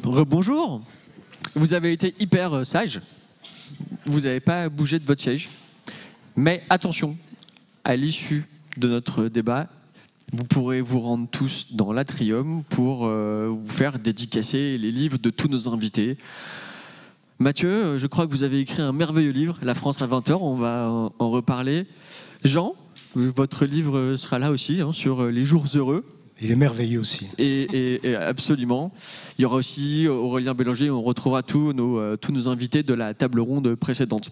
Rebonjour. Vous avez été hyper sage. Vous n'avez pas bougé de votre siège. Mais attention, à l'issue de notre débat, vous pourrez vous rendre tous dans l'Atrium pour vous faire dédicacer les livres de tous nos invités. Mathieu, je crois que vous avez écrit un merveilleux livre, La France à 20h, on va en reparler. Jean, votre livre sera là aussi, sur les jours heureux. Il est merveilleux aussi. Et absolument. Il y aura aussi Aurélien Bélanger, on retrouvera tous nos invités de la table ronde précédente.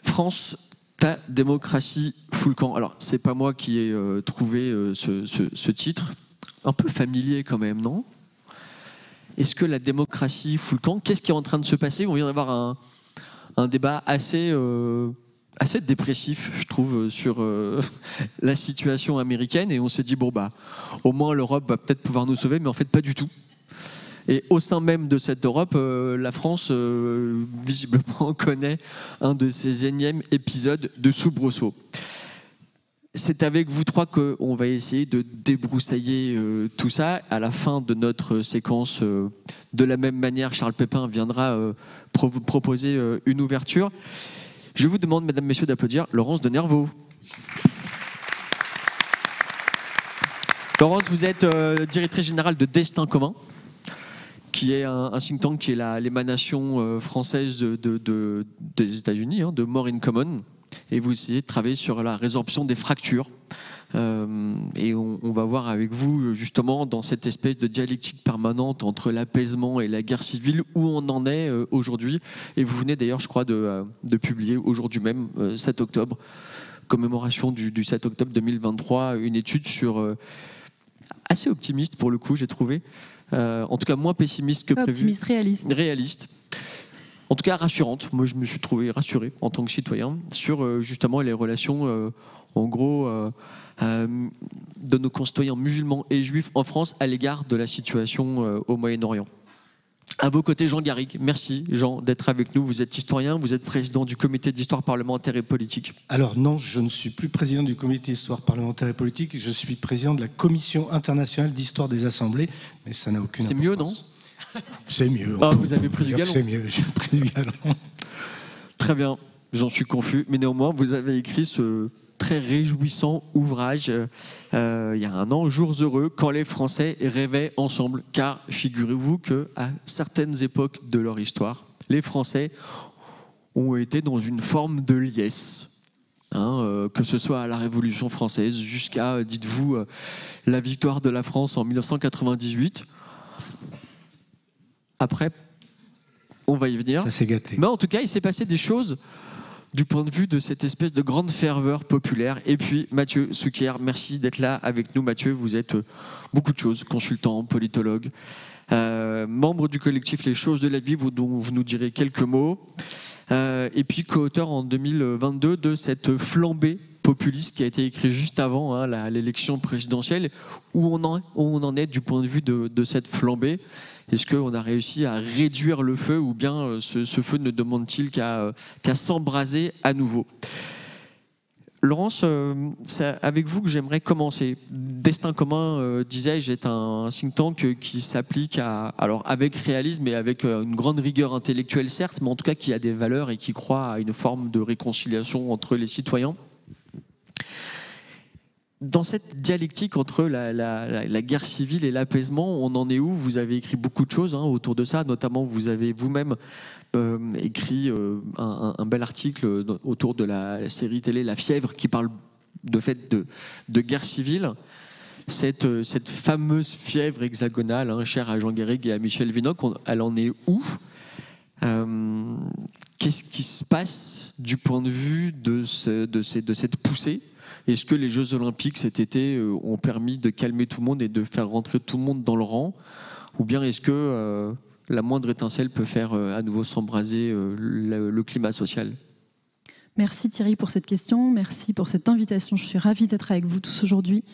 France, ta démocratie fout le camp. Alors, c'est pas moi qui ai trouvé ce titre. Un peu familier quand même, non ? Est-ce que la démocratie fout le camp ? Qu'est-ce qui est en train de se passer ? On vient d'avoir un débat assez dépressif, je trouve, sur la situation américaine. Et on s'est dit, bon, au moins l'Europe va peut-être pouvoir nous sauver, mais en fait, pas du tout. Et au sein même de cette Europe, la France, visiblement, connaît un de ces énièmes épisodes de soubresaut. C'est avec vous trois qu'on va essayer de débroussailler tout ça. À la fin de notre séquence, de la même manière, Charles Pépin viendra vous proposer une ouverture. Je vous demande, mesdames, messieurs, d'applaudir Laurence de Nervaux. Laurence, vous êtes directrice générale de Destin commun, qui est un think tank qui est l'émanation française des États-Unis, de More in Common. Et vous essayez de travailler sur la résorption des fractures. Et on va voir avec vous, justement, dans cette espèce de dialectique permanente entre l'apaisement et la guerre civile, où on en est aujourd'hui. Et vous venez d'ailleurs, je crois, de publier aujourd'hui même, 7 octobre, commémoration du 7 octobre 2023, une étude sur assez optimiste pour le coup, j'ai trouvé. En tout cas, moins pessimiste que prévu. Optimiste, réaliste. Réaliste. En tout cas, rassurante. Moi, je me suis trouvé rassuré en tant que citoyen sur justement les relations, en gros, de nos concitoyens musulmans et juifs en France à l'égard de la situation au Moyen-Orient. À vos côtés, Jean Garrigue. Merci, Jean, d'être avec nous. Vous êtes historien, vous êtes président du comité d'histoire parlementaire et politique. Alors non, je ne suis plus président du comité d'histoire parlementaire et politique, je suis président de la commission internationale d'histoire des assemblées, mais ça n'a aucune importance. C'est mieux, non ? C'est mieux. Vous avez pris du galon. C'est mieux, j'ai pris du galon. Très bien, j'en suis confus, mais néanmoins, vous avez écrit ce très réjouissant ouvrage il y a un an, Jours heureux, quand les Français rêvaient ensemble. Car figurez-vous qu'à certaines époques de leur histoire, les Français ont été dans une forme de liesse. Que ce soit à la Révolution française jusqu'à, dites-vous, la victoire de la France en 1998. Après, on va y venir. Ça s'est gâté. Mais en tout cas, il s'est passé des choses du point de vue de cette espèce de grande ferveur populaire. Et puis, Mathieu Souquier, merci d'être là avec nous. Mathieu, vous êtes beaucoup de choses, consultant, politologue, membre du collectif Les Choses de la Vie, dont vous nous direz quelques mots. Et puis, co-auteur en 2022 de cette flambée populiste qui a été écrit juste avant l'élection présidentielle. Où on en est du point de vue de cette flambée ? Est-ce qu'on a réussi à réduire le feu ou bien ce feu ne demande-t-il qu'à s'embraser à nouveau ? Laurence, c'est avec vous que j'aimerais commencer. Destin commun, disais-je, est un think tank qui s'applique alors avec réalisme et avec une grande rigueur intellectuelle certes, mais en tout cas qui a des valeurs et qui croit à une forme de réconciliation entre les citoyens. Dans cette dialectique entre la guerre civile et l'apaisement, on en est où ? Vous avez écrit beaucoup de choses autour de ça, notamment vous avez vous-même écrit un bel article autour de la série télé La Fièvre qui parle de guerre civile. Cette fameuse fièvre hexagonale, chère à Jean Garrigue et à Michel Vinocq, elle en est où ? Qu'est-ce qui se passe du point de vue de cette poussée ? Est-ce que les Jeux Olympiques cet été ont permis de calmer tout le monde et de faire rentrer tout le monde dans le rang ? Ou bien est-ce que la moindre étincelle peut faire à nouveau s'embraser le climat social ? Merci Thierry pour cette question, merci pour cette invitation. Je suis ravie d'être avec vous tous aujourd'hui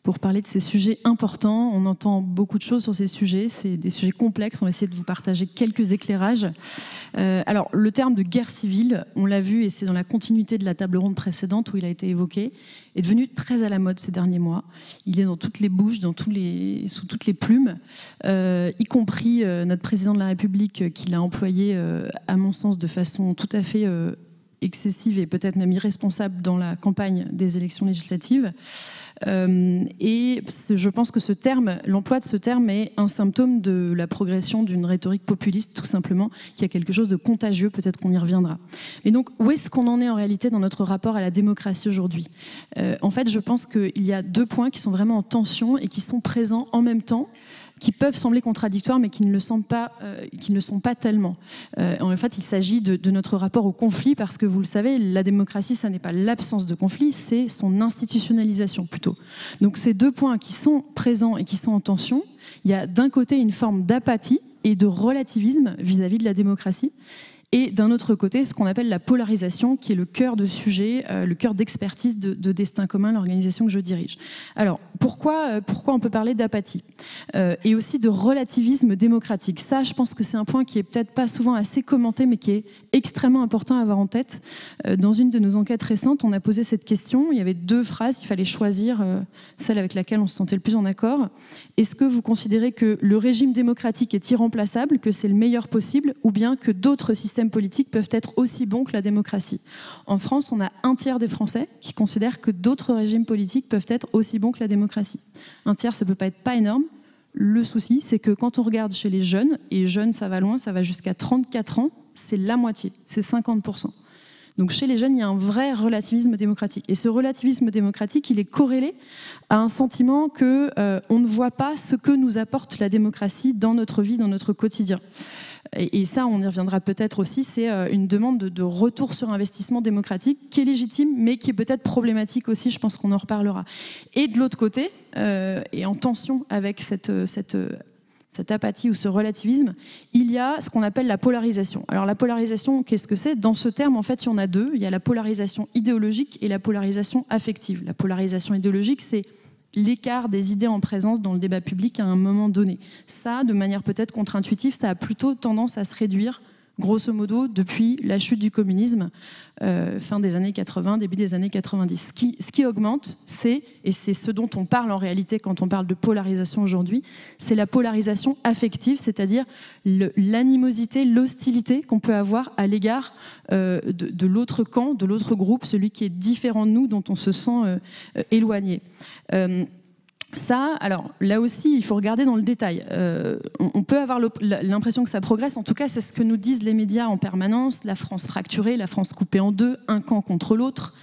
pour parler de ces sujets importants. On entend beaucoup de choses sur ces sujets, c'est des sujets complexes, on va essayer de vous partager quelques éclairages. Alors, le terme de guerre civile, on l'a vu, et c'est dans la continuité de la table ronde précédente où il a été évoqué, est devenu très à la mode ces derniers mois. Il est dans toutes les bouches, sous toutes les plumes, y compris notre président de la République qui l'a employé, à mon sens, de façon tout à fait excessive et peut-être même irresponsable dans la campagne des élections législatives. Et je pense que l'emploi de ce terme est un symptôme de la progression d'une rhétorique populiste, tout simplement, qui a quelque chose de contagieux, peut-être qu'on y reviendra. Mais donc, où est-ce qu'on en est en réalité dans notre rapport à la démocratie aujourd'hui ? En fait, je pense qu'il y a 2 points qui sont vraiment en tension et qui sont présents en même temps, qui peuvent sembler contradictoires, mais qui ne le sont pas tellement. En fait, il s'agit de notre rapport au conflit, parce que vous le savez, la démocratie, ça n'est pas l'absence de conflit, c'est son institutionnalisation plutôt. Donc ces 2 points qui sont présents et qui sont en tension, il y a d'un côté une forme d'apathie et de relativisme vis-à-vis de la démocratie, et d'un autre côté, ce qu'on appelle la polarisation, qui est le cœur de sujet, le cœur d'expertise de Destin commun, l'organisation que je dirige. Alors, pourquoi on peut parler d'apathie et aussi de relativisme démocratique ? Ça, je pense que c'est un point qui est peut-être pas souvent assez commenté, mais qui est extrêmement important à avoir en tête. Dans une de nos enquêtes récentes, on a posé cette question. Il y avait 2 phrases, il fallait choisir celle avec laquelle on se sentait le plus en accord. Est-ce que vous considérez que le régime démocratique est irremplaçable, que c'est le meilleur possible, ou bien que d'autres systèmes politiques peuvent être aussi bons que la démocratie ? En France, on a 1/3 des Français qui considèrent que d'autres régimes politiques peuvent être aussi bons que la démocratie. 1/3, ça peut pas être pas énorme. Le souci, c'est que quand on regarde chez les jeunes, et jeunes, ça va loin, ça va jusqu'à 34 ans, c'est la moitié, c'est 50%. Donc chez les jeunes, il y a un vrai relativisme démocratique. Et ce relativisme démocratique, il est corrélé à un sentiment qu'on ne voit pas ce que nous apporte la démocratie dans notre vie, dans notre quotidien. Et ça, on y reviendra peut-être aussi, c'est une demande de retour sur investissement démocratique qui est légitime, mais qui est peut-être problématique aussi, je pense qu'on en reparlera. Et de l'autre côté, et en tension avec cette apathie ou ce relativisme, il y a ce qu'on appelle la polarisation. Alors la polarisation, qu'est-ce que c'est ? Dans ce terme, en fait, il y en a 2. Il y a la polarisation idéologique et la polarisation affective. La polarisation idéologique, c'est l'écart des idées en présence dans le débat public à un moment donné. Ça, de manière peut-être contre-intuitive, ça a plutôt tendance à se réduire, grosso modo, depuis la chute du communisme, fin des années 80, début des années 90. Ce qui augmente, et c'est ce dont on parle en réalité quand on parle de polarisation aujourd'hui, c'est la polarisation affective, c'est-à-dire l'animosité, l'hostilité qu'on peut avoir à l'égard de l'autre camp, de l'autre groupe, celui qui est différent de nous, dont on se sent éloigné. Ça, alors là aussi, il faut regarder dans le détail. On peut avoir l'impression que ça progresse. En tout cas, c'est ce que nous disent les médias en permanence. La France fracturée, la France coupée en 2, un camp contre l'autre.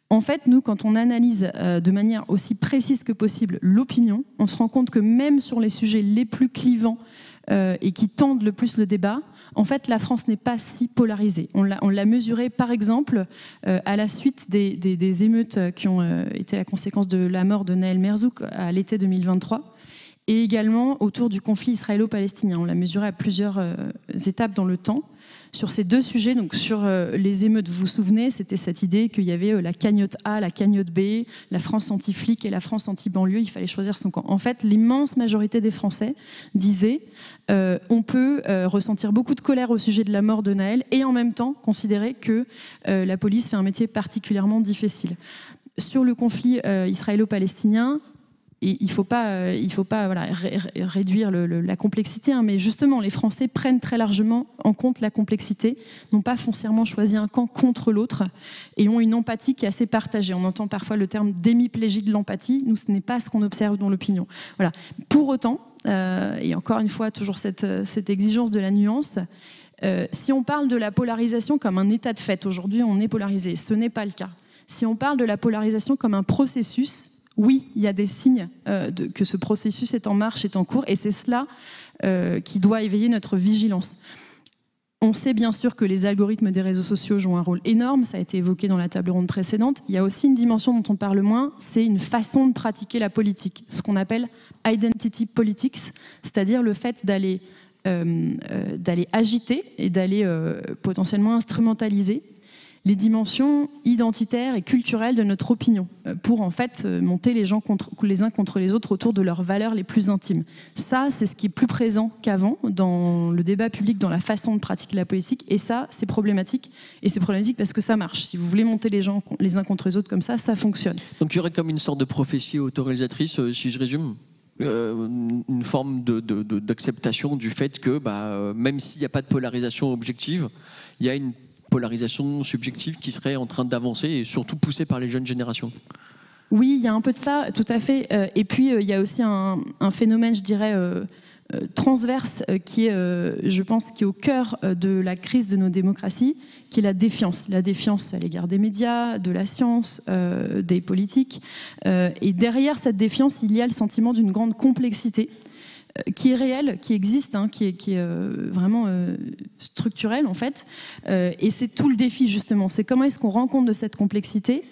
En fait, nous, quand on analyse de manière aussi précise que possible l'opinion, on se rend compte que même sur les sujets les plus clivants et qui tendent le plus le débat, en fait, la France n'est pas si polarisée. On l'a mesuré, par exemple, à la suite des émeutes qui ont été la conséquence de la mort de Naël Merzouk à l'été 2023, et également autour du conflit israélo-palestinien. On l'a mesuré à plusieurs étapes dans le temps. Sur ces 2 sujets, donc sur les émeutes, vous vous souvenez, c'était cette idée qu'il y avait la cagnotte A, la cagnotte B, la France anti-flic et la France anti-banlieue, il fallait choisir son camp. En fait, l'immense majorité des Français disaient on peut ressentir beaucoup de colère au sujet de la mort de Naël et en même temps considérer que la police fait un métier particulièrement difficile. Sur le conflit israélo-palestinien, et il ne faut pas voilà, réduire la complexité, hein, mais justement, les Français prennent très largement en compte la complexité, n'ont pas foncièrement choisi un camp contre l'autre et ont une empathie qui est assez partagée. On entend parfois le terme d'hémiplégie de l'empathie. Nous, ce n'est pas ce qu'on observe dans l'opinion. Voilà. Pour autant, et encore une fois, toujours cette exigence de la nuance, si on parle de la polarisation comme un état de fait, aujourd'hui, on est polarisé. Ce n'est pas le cas. Si on parle de la polarisation comme un processus, oui, il y a des signes que ce processus est en marche, est en cours, et c'est cela qui doit éveiller notre vigilance. On sait bien sûr que les algorithmes des réseaux sociaux jouent un rôle énorme, ça a été évoqué dans la table ronde précédente. Il y a aussi une dimension dont on parle moins, c'est une façon de pratiquer la politique, ce qu'on appelle identity politics, c'est-à-dire le fait d'aller agiter et d'aller potentiellement instrumentaliser les dimensions identitaires et culturelles de notre opinion, pour en fait monter les gens les uns contre les autres autour de leurs valeurs les plus intimes. Ça, c'est ce qui est plus présent qu'avant dans le débat public, dans la façon de pratiquer la politique, et ça, c'est problématique. Et c'est problématique parce que ça marche. Si vous voulez monter les gens les uns contre les autres comme ça fonctionne. Donc il y aurait comme une sorte de prophétie autoréalisatrice, si je résume, une forme d'acceptation du fait que même s'il n'y a pas de polarisation objective, il y a une polarisation subjective qui serait en train d'avancer et surtout poussée par les jeunes générations. Oui, il y a un peu de ça, tout à fait. Et puis il y a aussi un phénomène, je dirais, transverse qui est, je pense, qui est au cœur de la crise de nos démocraties, qui est la défiance. La défiance à l'égard des médias, de la science, des politiques. Et derrière cette défiance, il y a le sentiment d'une grande complexité qui est réelle, qui existe, qui est vraiment structurelle en fait. Et c'est tout le défi justement. C'est comment est-ce qu'on rend compte de cette complexité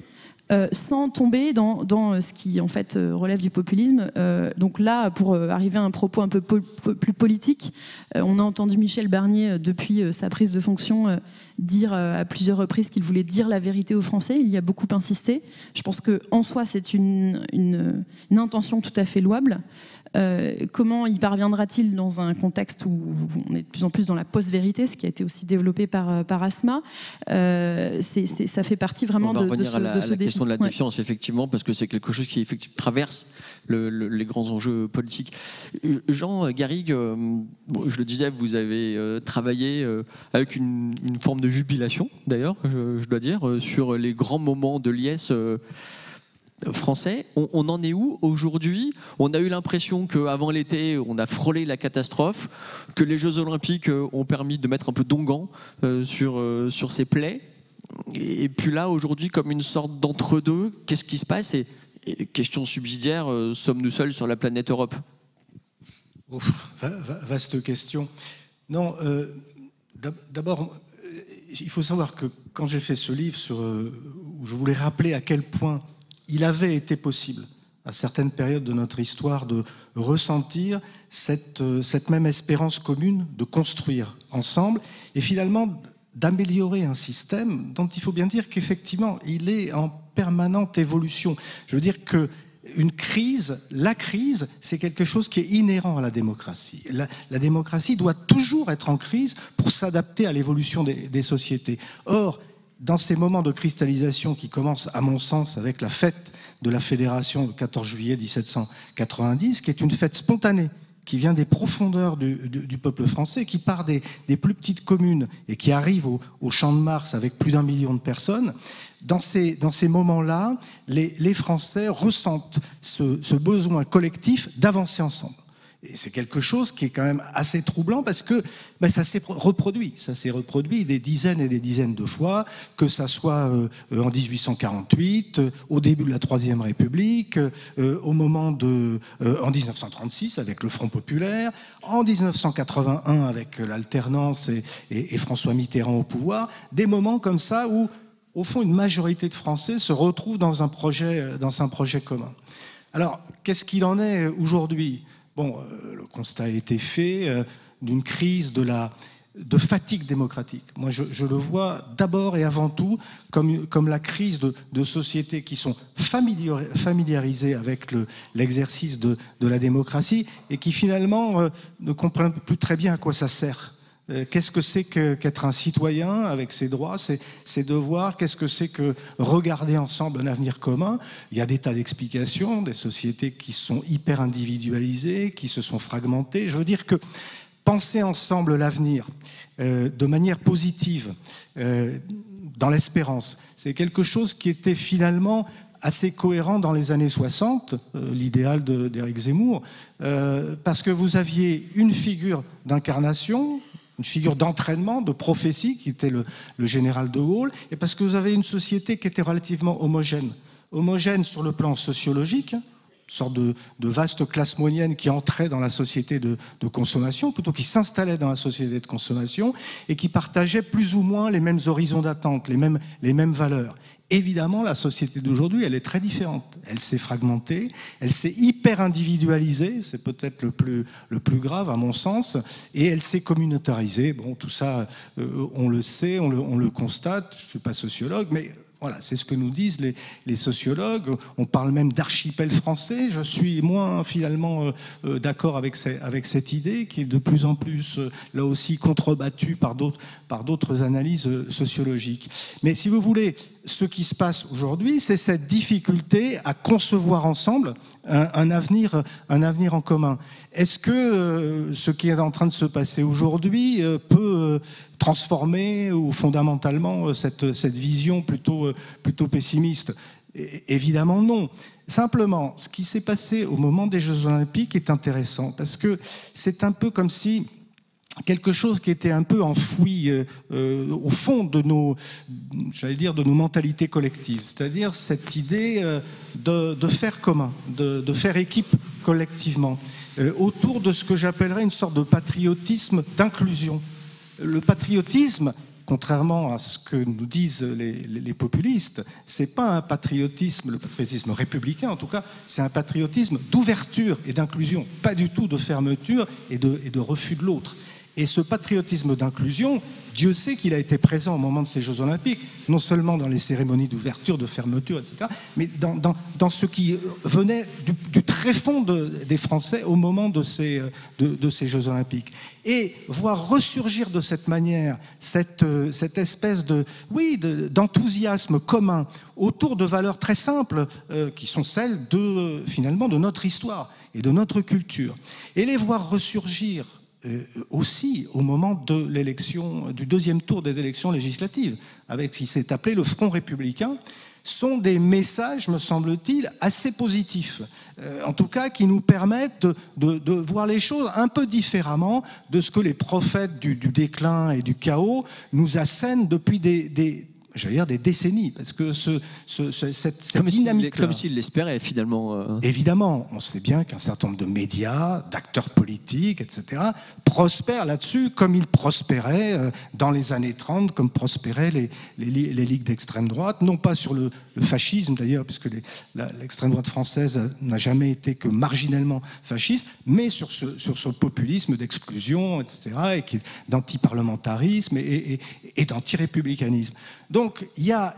sans tomber dans ce qui en fait relève du populisme. Donc là, pour arriver à un propos un peu plus politique, on a entendu Michel Barnier depuis sa prise de fonction dire à plusieurs reprises qu'il voulait dire la vérité aux Français. Il y a beaucoup insisté. Je pense qu'en soi, c'est une intention tout à fait louable. Comment y parviendra-t-il dans un contexte où on est de plus en plus dans la post-vérité, ce qui a été aussi développé par Asma. Ça fait partie vraiment de ce défi. On va revenir à la question de la défiance, effectivement, parce que c'est quelque chose qui traverse les grands enjeux politiques. Jean Garrigue, je le disais, vous avez travaillé avec une forme de jubilation, d'ailleurs, je dois dire, sur les grands moments de liesse français. On en est où aujourd'hui? On a eu l'impression qu'avant l'été, on a frôlé la catastrophe, que les Jeux Olympiques ont permis de mettre un peu d'onguent sur ces plaies. Et puis là, aujourd'hui, comme une sorte d'entre-deux, qu'est-ce qui se passe? Et question subsidiaire, sommes-nous seuls sur la planète Europe? Vaste question. Non, d'abord, il faut savoir que quand j'ai fait ce livre où je voulais rappeler à quel point il avait été possible, à certaines périodes de notre histoire, de ressentir cette même espérance commune, de construire ensemble, et finalement d'améliorer un système dont il faut bien dire qu'effectivement, il est en permanente évolution. Je veux dire que la crise, c'est quelque chose qui est inhérent à la démocratie. La démocratie doit toujours être en crise pour s'adapter à l'évolution des sociétés. Or, dans ces moments de cristallisation qui commencent, à mon sens, avec la fête de la Fédération le 14 juillet 1790, qui est une fête spontanée, qui vient des profondeurs du peuple français, qui part des plus petites communes et qui arrive au Champ de Mars avec plus d'1 million de personnes, dans ces moments-là, les Français ressentent ce besoin collectif d'avancer ensemble. Et c'est quelque chose qui est quand même assez troublant parce que ça s'est reproduit. Ça s'est reproduit des dizaines et des dizaines de fois, que ça soit en 1848, au début de la Troisième République, au moment en 1936 avec le Front populaire, en 1981 avec l'alternance et François Mitterrand au pouvoir. Des moments comme ça où, au fond, une majorité de Français se retrouvent dans un projet commun. Alors, qu'est-ce qu'il en est aujourd'hui ? Bon, le constat a été fait d'une crise de fatigue démocratique. Moi, je le vois d'abord et avant tout comme la crise de sociétés qui sont familiarisées avec l'exercice de la démocratie et qui finalement ne comprennent plus très bien à quoi ça sert. Qu'est-ce que c'est qu'être un citoyen avec ses droits, ses devoirs? Qu'est-ce que c'est que regarder ensemble un avenir commun? Il y a des tas d'explications, des sociétés qui sont hyper individualisées, qui se sont fragmentées. Je veux dire que penser ensemble l'avenir de manière positive, dans l'espérance, c'est quelque chose qui était finalement assez cohérent dans les années 60, l'idéal d'Éric Zemmour, parce que vous aviez une figure d'incarnation, une figure d'entraînement, de prophétie, qui était le général de Gaulle, et parce que vous avez une société qui était relativement homogène sur le plan sociologique, une sorte de vaste classe moyenne qui entrait dans la société de consommation, plutôt qui s'installait dans la société de consommation, et qui partageait plus ou moins les mêmes horizons d'attente, les mêmes valeurs. évidemment, la société d'aujourd'hui, elle est très différente. Elle s'est fragmentée, elle s'est hyper individualisée, c'est peut-être le plus grave à mon sens, et elle s'est communautarisée. Bon, tout ça, on le sait, on le constate. Je ne suis pas sociologue, mais voilà, c'est ce que nous disent les sociologues. On parle même d'archipel français. Je suis moins finalement d'accord avec cette idée qui est de plus en plus, là aussi, contrebattue par d'autres analyses sociologiques. Mais si vous voulez, ce qui se passe aujourd'hui, c'est cette difficulté à concevoir ensemble un avenir en commun. Est-ce que ce qui est en train de se passer aujourd'hui peut transformer ou fondamentalement cette vision plutôt pessimiste? Évidemment non. Simplement, ce qui s'est passé au moment des Jeux Olympiques est intéressant parce que c'est un peu comme si quelque chose qui était un peu enfoui au fond de nos mentalités collectives, c'est-à-dire cette idée de faire commun, de faire équipe collectivement, autour de ce que j'appellerais une sorte de patriotisme d'inclusion. Le patriotisme, contrairement à ce que nous disent les populistes, c'est pas un patriotisme, le patriotisme républicain en tout cas, c'est un patriotisme d'ouverture et d'inclusion, pas du tout de fermeture et de refus de l'autre. Et ce patriotisme d'inclusion, Dieu sait qu'il a été présent au moment de ces Jeux Olympiques, non seulement dans les cérémonies d'ouverture, de fermeture, etc., mais dans ce qui venait du tréfonds des Français au moment de ces Jeux Olympiques. Et voir ressurgir de cette manière cette espèce d'enthousiasme commun autour de valeurs très simples qui sont celles finalement de notre histoire et de notre culture. Et les voir ressurgir aussi au moment de l'élection, du deuxième tour des élections législatives, avec ce qui s'est appelé le Front républicain, sont des messages, me semble-t-il, assez positifs. En tout cas, qui nous permettent de voir les choses un peu différemment de ce que les prophètes du déclin et du chaos nous assènent depuis des décennies, parce que cette dynamique... Comme s'il l'espérait, finalement. Évidemment, on sait bien qu'un certain nombre de médias, d'acteurs politiques, etc., prospèrent là-dessus, comme ils prospéraient dans les années 30, comme prospéraient les ligues d'extrême droite, non pas sur le fascisme, d'ailleurs, puisque l'extrême droite française n'a jamais été que marginalement fasciste, mais sur ce populisme d'exclusion, etc., et d'antiparlementarisme et d'antirépublicanisme. Donc, il y a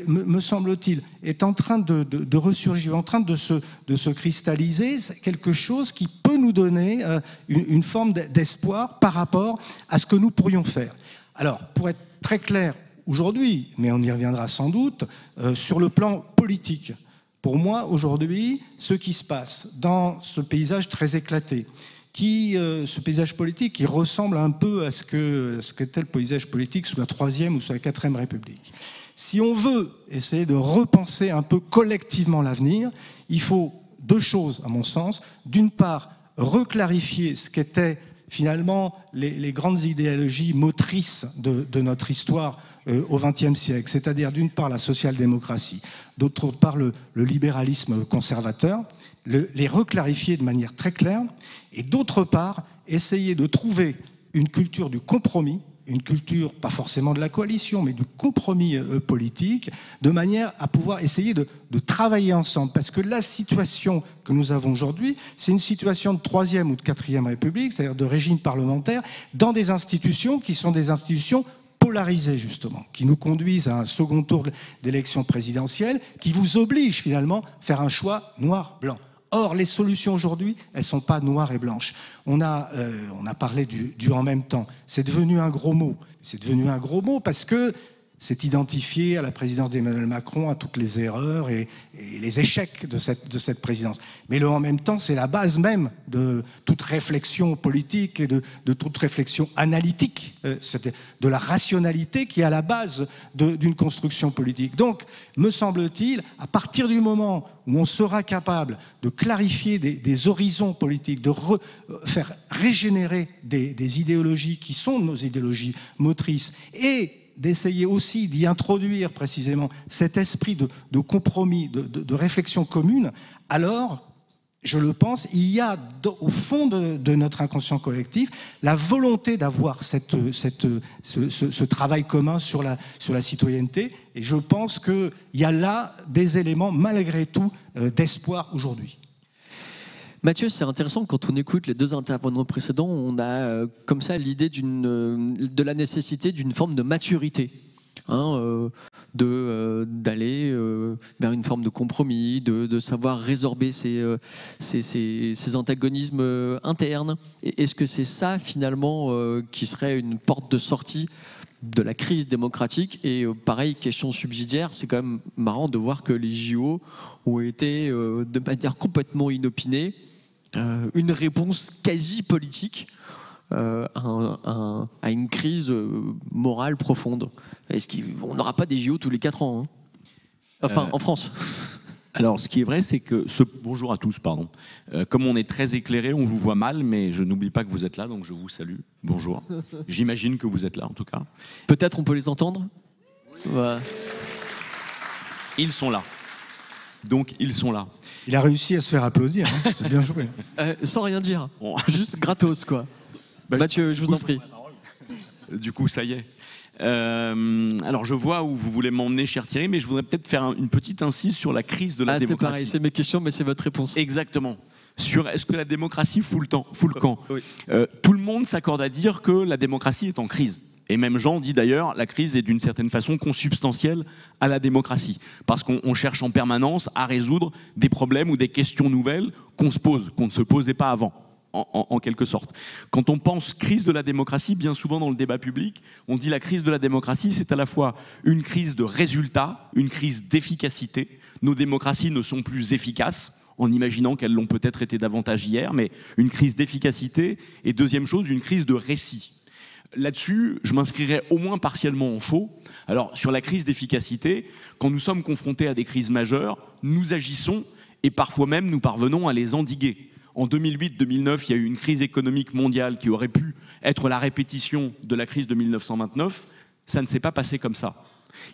me semble-t-il, est en train de ressurgir, en train de se cristalliser quelque chose qui peut nous donner une forme d'espoir par rapport à ce que nous pourrions faire. Alors, pour être très clair aujourd'hui, mais on y reviendra sans doute, sur le plan politique. Pour moi, aujourd'hui, ce qui se passe dans ce paysage très éclaté, ce paysage politique qui ressemble un peu à ce qu'était le paysage politique sous la 3e ou sous la 4e République. Si on veut essayer de repenser un peu collectivement l'avenir, il faut deux choses, à mon sens. D'une part, reclarifier ce qu'étaient finalement les grandes idéologies motrices de notre histoire au XXe siècle, c'est-à-dire d'une part la social-démocratie, d'autre part le libéralisme conservateur, les reclarifier de manière très claire, et d'autre part, essayer de trouver une culture du compromis, une culture, pas forcément de la coalition, mais du compromis politique, de manière à pouvoir essayer de travailler ensemble. Parce que la situation que nous avons aujourd'hui, c'est une situation de 3e ou de 4e République, c'est-à-dire de régime parlementaire, dans des institutions qui sont des institutions polarisées, justement, qui nous conduisent à un second tour d'élection présidentielle, qui vous obligent finalement à faire un choix noir-blanc. Or, les solutions aujourd'hui, elles ne sont pas noires et blanches. On a parlé du en même temps. C'est devenu un gros mot. C'est devenu un gros mot parce que c'est identifié à la présidence d'Emmanuel Macron, à toutes les erreurs et les échecs de cette présidence. Mais le en même temps, c'est la base même de toute réflexion politique et de toute réflexion analytique, de la rationalité qui est à la base d'une construction politique. Donc, me semble-t-il, à partir du moment où on sera capable de clarifier des horizons politiques, de faire régénérer des idéologies qui sont nos idéologies motrices et d'essayer aussi d'y introduire précisément cet esprit de compromis, de réflexion commune, alors je le pense, il y a au fond de notre inconscient collectif la volonté d'avoir ce travail commun sur la citoyenneté. Et je pense qu'il y a là des éléments, malgré tout, d'espoir aujourd'hui. Mathieu, c'est intéressant, quand on écoute les deux intervenants précédents, on a comme ça l'idée de la nécessité d'une forme de maturité. D'aller vers une forme de compromis, de savoir résorber ces antagonismes internes. Est-ce que c'est ça, finalement, qui serait une porte de sortie de la crise démocratique? Et pareil, question subsidiaire, c'est quand même marrant de voir que les JO ont été, de manière complètement inopinée, une réponse quasi politique à une crise morale profonde. Est-ce qu'on n'aura pas des JO tous les 4 ans, hein? Enfin, en France. Alors, ce qui est vrai, c'est que... Bonjour à tous, pardon. Comme on est très éclairé, on vous voit mal, mais je n'oublie pas que vous êtes là, donc je vous salue. Bonjour. J'imagine que vous êtes là, en tout cas. Peut-être on peut les entendre? Ouais. Ils sont là. Donc, ils sont là. Il a réussi à se faire applaudir, hein. C'est bien joué. Sans rien dire, juste gratos, quoi. Mathieu, je vous en prie. Du coup, ça y est. Alors, je vois où vous voulez m'emmener, cher Thierry, mais je voudrais peut-être faire une petite incise sur la crise de la démocratie. C'est pareil, c'est mes questions, mais c'est votre réponse. Exactement. Sur est-ce que la démocratie fout le camp? Oui. Tout le monde s'accorde à dire que la démocratie est en crise. Et même Jean dit d'ailleurs, la crise est d'une certaine façon consubstantielle à la démocratie. Parce qu'on cherche en permanence à résoudre des problèmes ou des questions nouvelles qu'on se pose, qu'on ne se posait pas avant. En quelque sorte. Quand on pense crise de la démocratie, bien souvent dans le débat public, on dit la crise de la démocratie, c'est à la fois une crise de résultats, une crise d'efficacité. Nos démocraties ne sont plus efficaces, en imaginant qu'elles l'ont peut-être été davantage hier, mais une crise d'efficacité. Et deuxième chose, une crise de récit. Là-dessus, je m'inscrirais au moins partiellement en faux. Alors, sur la crise d'efficacité, quand nous sommes confrontés à des crises majeures, nous agissons et parfois même nous parvenons à les endiguer. En 2008-2009, il y a eu une crise économique mondiale qui aurait pu être la répétition de la crise de 1929. Ça ne s'est pas passé comme ça.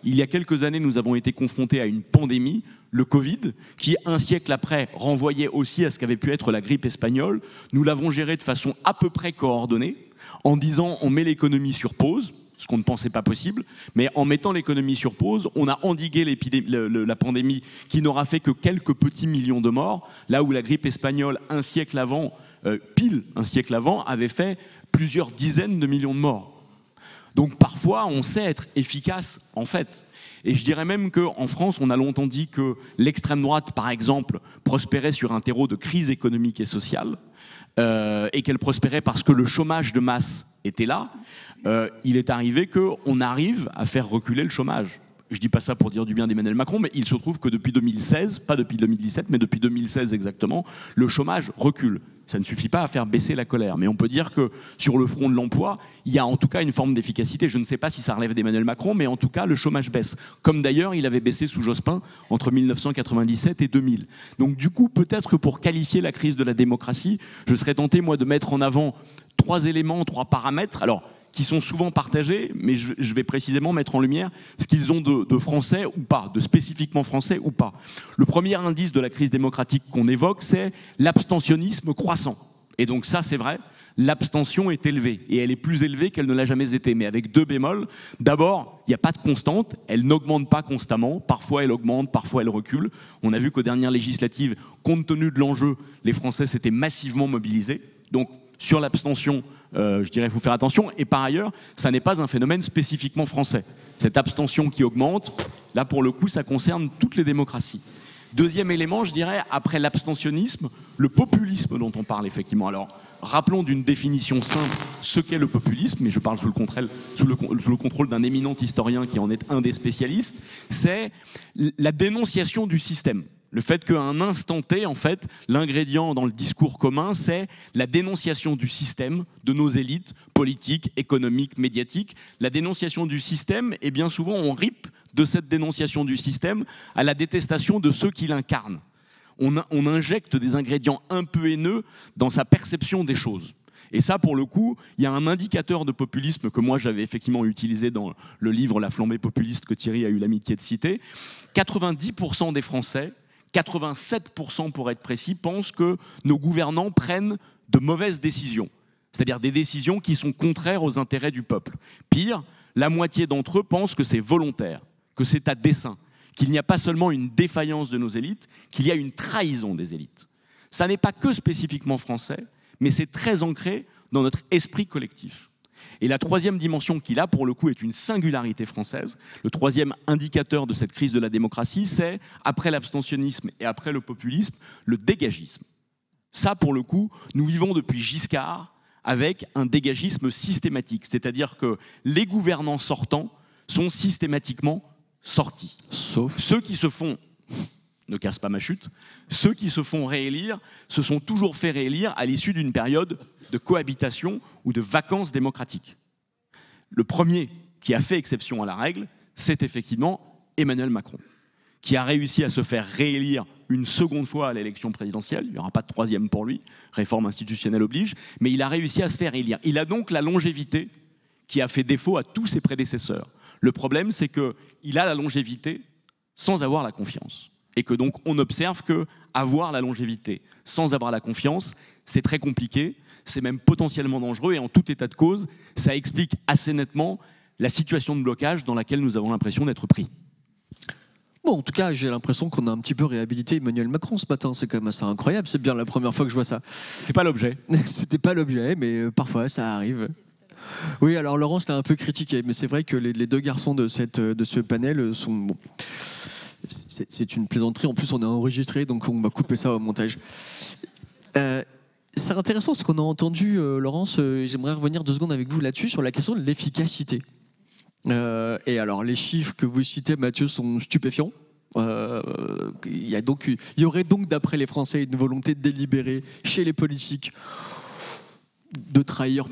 Il y a quelques années, nous avons été confrontés à une pandémie, le Covid, qui, un siècle après, renvoyait aussi à ce qu'avait pu être la grippe espagnole. Nous l'avons géré de façon à peu près coordonnée, en disant on met l'économie sur pause, ce qu'on ne pensait pas possible, mais en mettant l'économie sur pause, on a endigué la pandémie qui n'aura fait que quelques petits millions de morts, là où la grippe espagnole, un siècle avant, pile un siècle avant, avait fait plusieurs dizaines de millions de morts. Donc parfois, on sait être efficace, en fait. Et je dirais même qu'en France, on a longtemps dit que l'extrême droite, par exemple, prospérait sur un terreau de crise économique et sociale, et qu'elle prospérait parce que le chômage de masse était là. Il est arrivé qu'on arrive à faire reculer le chômage. Je ne dis pas ça pour dire du bien d'Emmanuel Macron, mais il se trouve que depuis 2016, pas depuis 2017, mais depuis 2016 exactement, le chômage recule. Ça ne suffit pas à faire baisser la colère, mais on peut dire que sur le front de l'emploi, il y a en tout cas une forme d'efficacité. Je ne sais pas si ça relève d'Emmanuel Macron, mais en tout cas, le chômage baisse. Comme d'ailleurs, il avait baissé sous Jospin entre 1997 et 2000. Donc du coup, peut-être que pour qualifier la crise de la démocratie, je serais tenté, moi, de mettre en avant 3 éléments, 3 paramètres. Alors, qui sont souvent partagés, mais je vais précisément mettre en lumière ce qu'ils ont de français ou pas, de spécifiquement français ou pas. Le premier indice de la crise démocratique qu'on évoque, c'est l'abstentionnisme croissant. Et donc ça, c'est vrai, l'abstention est élevée, et elle est plus élevée qu'elle ne l'a jamais été, mais avec 2 bémols. D'abord, il n'y a pas de constante, elle n'augmente pas constamment, parfois elle augmente, parfois elle recule. On a vu qu'aux dernières législatives, compte tenu de l'enjeu, les Français s'étaient massivement mobilisés. Donc, sur l'abstention, je dirais qu'il faut faire attention. Et par ailleurs, ça n'est pas un phénomène spécifiquement français. Cette abstention qui augmente, là pour le coup, ça concerne toutes les démocraties. Deuxième élément, je dirais, après l'abstentionnisme, le populisme dont on parle effectivement. Alors, rappelons d'une définition simple ce qu'est le populisme, mais je parle sous le contrôle d'un éminent historien qui en est un des spécialistes, c'est la dénonciation du système. Le fait qu'à un instant T, en fait, l'ingrédient dans le discours commun, c'est la dénonciation du système, de nos élites politiques, économiques, médiatiques. La dénonciation du système, et bien souvent, on ripe de cette dénonciation du système à la détestation de ceux qui l'incarnent. On injecte des ingrédients un peu haineux dans sa perception des choses. Et ça, pour le coup, il y a un indicateur de populisme que moi j'avais effectivement utilisé dans le livre La flambée populiste que Thierry a eu l'amitié de citer. 90% des Français 87% pour être précis, pensent que nos gouvernants prennent de mauvaises décisions, c'est-à-dire des décisions qui sont contraires aux intérêts du peuple. Pire, la moitié d'entre eux pensent que c'est volontaire, que c'est à dessein, qu'il n'y a pas seulement une défaillance de nos élites, qu'il y a une trahison des élites. Ça n'est pas que spécifiquement français, mais c'est très ancré dans notre esprit collectif. Et la troisième dimension qui, là, pour le coup, est une singularité française, le troisième indicateur de cette crise de la démocratie, c'est, après l'abstentionnisme et après le populisme, le dégagisme. Ça, pour le coup, nous vivons depuis Giscard avec un dégagisme systématique, c'est-à-dire que les gouvernants sortants sont systématiquement sortis. Sauf ceux qui se font, ne casse pas ma chute, ceux qui se font réélire se sont toujours fait réélire à l'issue d'une période de cohabitation ou de vacances démocratiques. Le premier qui a fait exception à la règle, c'est effectivement Emmanuel Macron, qui a réussi à se faire réélire une seconde fois à l'élection présidentielle. Il n'y aura pas de troisième pour lui, réforme institutionnelle oblige, mais il a réussi à se faire réélire. Il a donc la longévité qui a fait défaut à tous ses prédécesseurs. Le problème, c'est qu'il a la longévité sans avoir la confiance. Et que donc on observe qu'avoir la longévité sans avoir la confiance, c'est très compliqué, c'est même potentiellement dangereux, et en tout état de cause, ça explique assez nettement la situation de blocage dans laquelle nous avons l'impression d'être pris. Bon, en tout cas, j'ai l'impression qu'on a un petit peu réhabilité Emmanuel Macron ce matin. C'est quand même assez incroyable. C'est bien la première fois que je vois ça. C'est pas l'objet. C'était pas l'objet, mais parfois ça arrive. Oui, alors Laurent, c'était un peu critiqué, mais c'est vrai que les deux garçons de ce panel sont... Bon, c'est une plaisanterie. En plus, on est enregistré, donc on va couper ça au montage. C'est intéressant ce qu'on a entendu, Laurence. J'aimerais revenir 2 secondes avec vous là-dessus, sur la question de l'efficacité. Et alors, les chiffres que vous citez, Mathieu, sont stupéfiants. Il y aurait donc, d'après les Français, une volonté délibérée chez les politiques de trahir,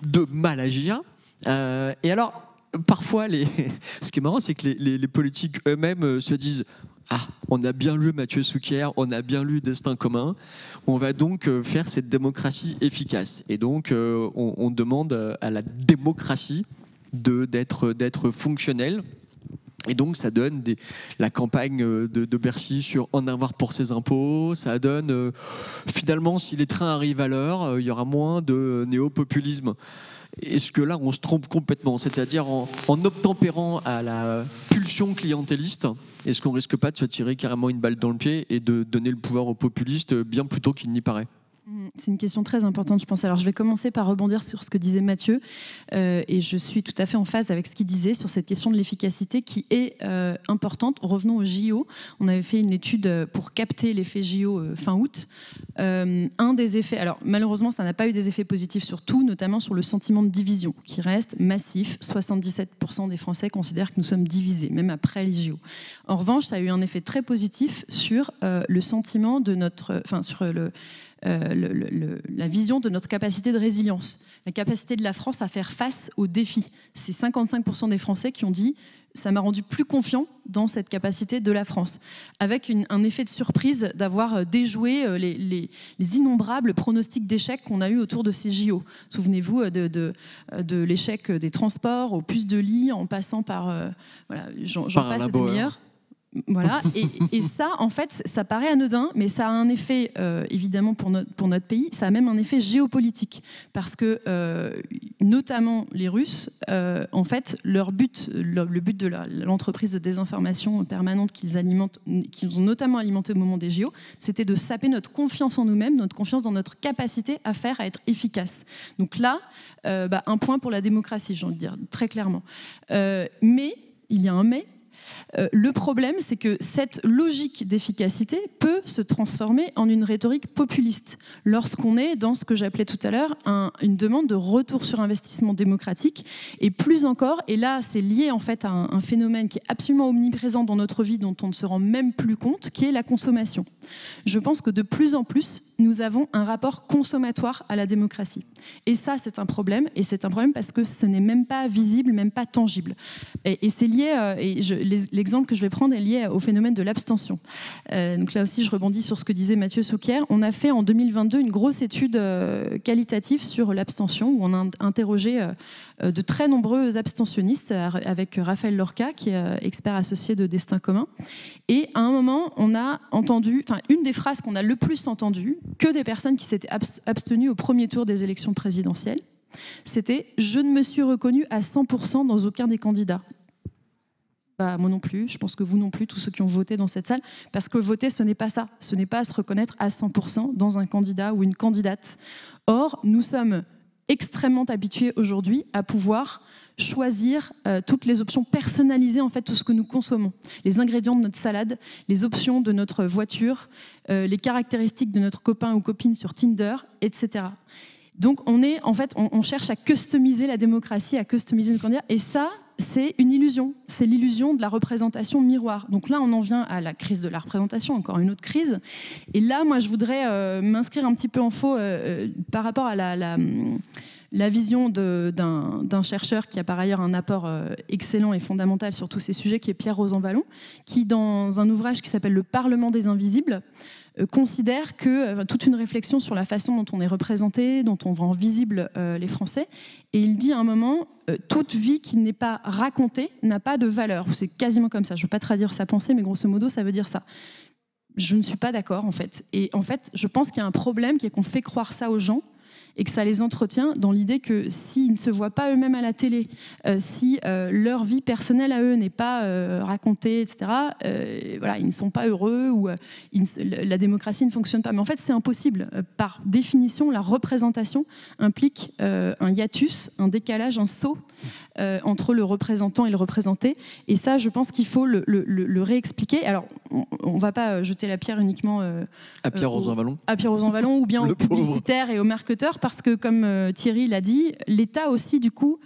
de mal agir. Et alors, parfois, ce qui est marrant, c'est que les politiques eux-mêmes se disent « Ah, on a bien lu Mathieu Souquier, on a bien lu Destin commun, on va donc faire cette démocratie efficace. » Et donc, on demande à la démocratie d'être fonctionnelle. Et donc, ça donne la campagne de Bercy sur en avoir pour ses impôts. Ça donne, finalement, si les trains arrivent à l'heure, il y aura moins de néo-populisme. Est-ce que là, on se trompe complètement? C'est-à-dire, en obtempérant à la pulsion clientéliste, est-ce qu'on risque pas de se tirer carrément une balle dans le pied et de donner le pouvoir aux populistes bien plus tôt qu'il n'y paraît? C'est une question très importante, je pense. Alors, je vais commencer par rebondir sur ce que disait Mathieu, et je suis tout à fait en phase avec ce qu'il disait sur cette question de l'efficacité qui est importante. Revenons au JO. On avait fait une étude pour capter l'effet JO fin août. Un des effets, alors malheureusement, ça n'a pas eu des effets positifs sur tout, notamment sur le sentiment de division, qui reste massif. 77% des Français considèrent que nous sommes divisés, même après les JO. En revanche, ça a eu un effet très positif sur le sentiment de notre, sur la vision de notre capacité de résilience, la capacité de la France à faire face aux défis. C'est 55% des Français qui ont dit « ça m'a rendu plus confiant dans cette capacité de la France », avec un effet de surprise d'avoir déjoué les innombrables pronostics d'échecs qu'on a eu autour de ces JO. Souvenez-vous de l'échec des transports, aux puces de lit, en passant par... voilà, j'en passe des meilleurs. Voilà, et ça, en fait, ça paraît anodin, mais ça a un effet, évidemment, pour notre pays, ça a même un effet géopolitique, parce que, notamment les Russes, en fait, le but de l'entreprise de désinformation permanente qu'ils ont notamment alimenté au moment des JO, c'était de saper notre confiance en nous-mêmes, notre confiance dans notre capacité à être efficace. Donc là, un point pour la démocratie, j'ai envie de dire, très clairement. Mais, il y a un mais, le problème, c'est que cette logique d'efficacité peut se transformer en une rhétorique populiste lorsqu'on est dans ce que j'appelais tout à l'heure une demande de retour sur investissement démocratique, et plus encore, et là c'est lié en fait à un phénomène qui est absolument omniprésent dans notre vie, dont on ne se rend même plus compte, qui est la consommation. Je pense que de plus en plus, nous avons un rapport consommatoire à la démocratie. Et ça, c'est un problème, et c'est un problème parce que ce n'est même pas visible, même pas tangible. Et c'est lié, et l'exemple que je vais prendre est lié au phénomène de l'abstention. Donc là aussi, je rebondis sur ce que disait Mathieu Souquier. On a fait en 2022 une grosse étude qualitative sur l'abstention, où on a interrogé de très nombreux abstentionnistes avec Raphaël Lorca, qui est expert associé de Destin commun. Et à un moment, on a entendu, une des phrases qu'on a le plus entendues, que des personnes qui s'étaient abstenues au premier tour des élections présidentielles, c'était « je ne me suis reconnue à 100% dans aucun des candidats ». Bah, moi non plus, je pense que vous non plus, tous ceux qui ont voté dans cette salle, parce que voter, ce n'est pas ça. Ce n'est pas se reconnaître à 100% dans un candidat ou une candidate. Or, nous sommes extrêmement habitués aujourd'hui à pouvoir choisir toutes les options, personnaliser en fait tout ce que nous consommons. Les ingrédients de notre salade, les options de notre voiture, les caractéristiques de notre copain ou copine sur Tinder, etc. Donc on cherche à customiser la démocratie, à customiser nos candidats, et ça, c'est une illusion. C'est l'illusion de la représentation miroir. Donc là, on en vient à la crise de la représentation, encore une autre crise. Et là, moi, je voudrais m'inscrire un petit peu en faux par rapport à la vision d'un chercheur qui a par ailleurs un apport excellent et fondamental sur tous ces sujets, qui est Pierre Rosanvallon, qui, dans un ouvrage qui s'appelle « Le Parlement des invisibles », considère que toute une réflexion sur la façon dont on est représenté, dont on rend visible les Français. Et il dit à un moment, toute vie qui n'est pas racontée n'a pas de valeur. C'est quasiment comme ça. Je ne veux pas traduire sa pensée, mais grosso modo, ça veut dire ça. Je ne suis pas d'accord, en fait. Et en fait, je pense qu'il y a un problème qui est qu'on fait croire ça aux gens et que ça les entretient dans l'idée que s'ils ne se voient pas eux-mêmes à la télé, si leur vie personnelle à eux n'est pas racontée, etc., voilà, ils ne sont pas heureux ou la démocratie ne fonctionne pas. Mais en fait, c'est impossible. Par définition, la représentation implique un hiatus, un décalage, un saut entre le représentant et le représenté. Et ça, je pense qu'il faut le réexpliquer. Alors, on ne va pas jeter la pierre uniquement à Pierre Rosanvallon. À Pierre Rosanvallon ou bien aux publicitaires et aux marketeurs, parce que, comme Thierry l'a dit, l'État aussi, du coup,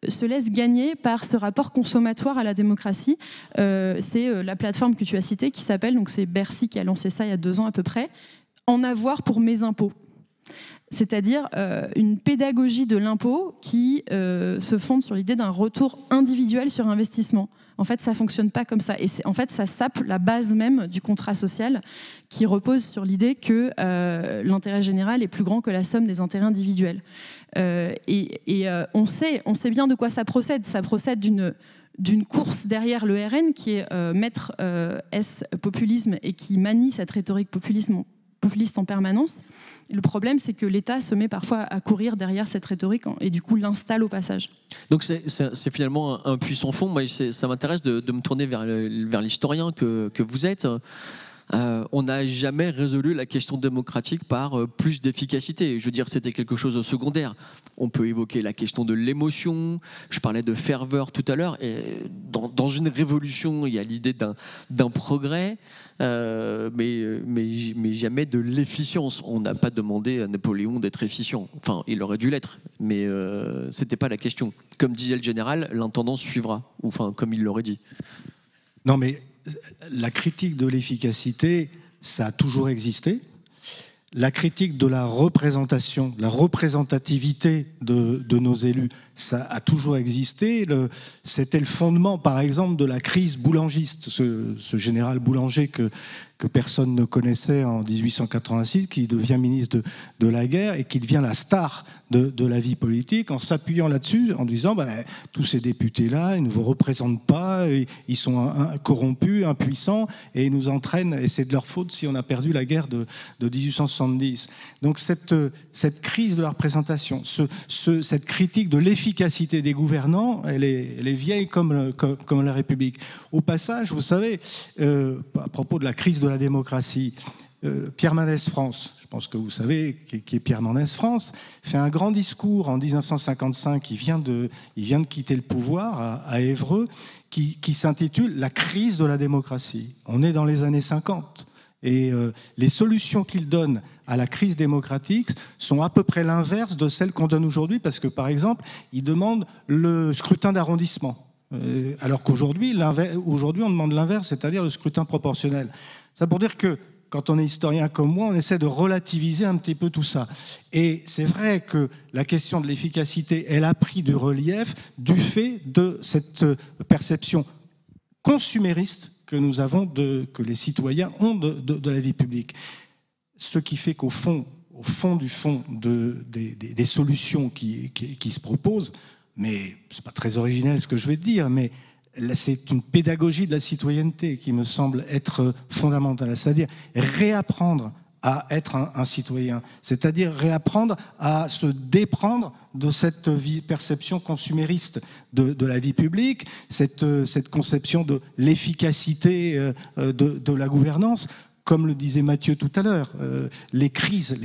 se laisse gagner par ce rapport consommatoire à la démocratie. C'est la plateforme que tu as citée qui s'appelle, donc c'est Bercy qui a lancé ça il y a 2 ans à peu près, En avoir pour mes impôts. C'est-à-dire une pédagogie de l'impôt qui se fonde sur l'idée d'un retour individuel sur investissement. En fait, ça ne fonctionne pas comme ça. Et en fait, ça sape la base même du contrat social qui repose sur l'idée que l'intérêt général est plus grand que la somme des intérêts individuels. On sait bien de quoi ça procède. Ça procède d'une course derrière le RN qui est maître S populisme et qui manie cette rhétorique populiste en permanence. Le problème, c'est que l'État se met parfois à courir derrière cette rhétorique et du coup l'installe au passage. Donc c'est finalement un puissant fond. Moi, ça m'intéresse de me tourner vers l'historien que vous êtes. On n'a jamais résolu la question démocratique par plus d'efficacité. Je veux dire, c'était quelque chose de secondaire. On peut évoquer la question de l'émotion. Je parlais de ferveur tout à l'heure. Et dans une révolution, il y a l'idée d'un progrès, mais jamais de l'efficience. On n'a pas demandé à Napoléon d'être efficient. Enfin, il aurait dû l'être, mais c'était pas la question. Comme disait le général, l'intendant suivra. Ou enfin, comme il l'aurait dit. Non, mais la critique de l'efficacité, ça a toujours existé. La critique de la représentation, la représentativité de nos élus, ça a toujours existé. C'était le fondement, par exemple, de la crise boulangiste. Ce général Boulanger que personne ne connaissait en 1886, qui devient ministre de la guerre et qui devient la star de la vie politique, en s'appuyant là-dessus, en disant tous ces députés-là, ils ne vous représentent pas, ils sont corrompus, impuissants, et ils nous entraînent, et c'est de leur faute si on a perdu la guerre de 1870. Donc cette crise de la représentation, cette critique de l'efficacité des gouvernants, elle est vieille comme la République. Au passage, vous savez, à propos de la crise de la démocratie, Pierre Mendès France, je pense que vous savez qui est Pierre Mendès France, fait un grand discours en 1955, il vient de quitter le pouvoir à Évreux, qui s'intitule « La crise de la démocratie ». On est dans les années 50. Et les solutions qu'il donne à la crise démocratique sont à peu près l'inverse de celles qu'on donne aujourd'hui, parce que, par exemple, il demande le scrutin d'arrondissement. Alors qu'aujourd'hui, on demande l'inverse, c'est-à-dire le scrutin proportionnel. Ça pour dire que, quand on est historien comme moi, on essaie de relativiser un petit peu tout ça. Et c'est vrai que la question de l'efficacité, elle a pris du relief du fait de cette perception consumériste que nous avons, que les citoyens ont de la vie publique. Ce qui fait qu'au fond des solutions qui se proposent, mais c'est pas très originel ce que je vais dire, mais c'est une pédagogie de la citoyenneté qui me semble être fondamentale, c'est-à-dire réapprendre à être un citoyen, c'est-à-dire réapprendre à se déprendre de cette perception consumériste de la vie publique, cette conception de l'efficacité de la gouvernance. Comme le disait Mathieu tout à l'heure, les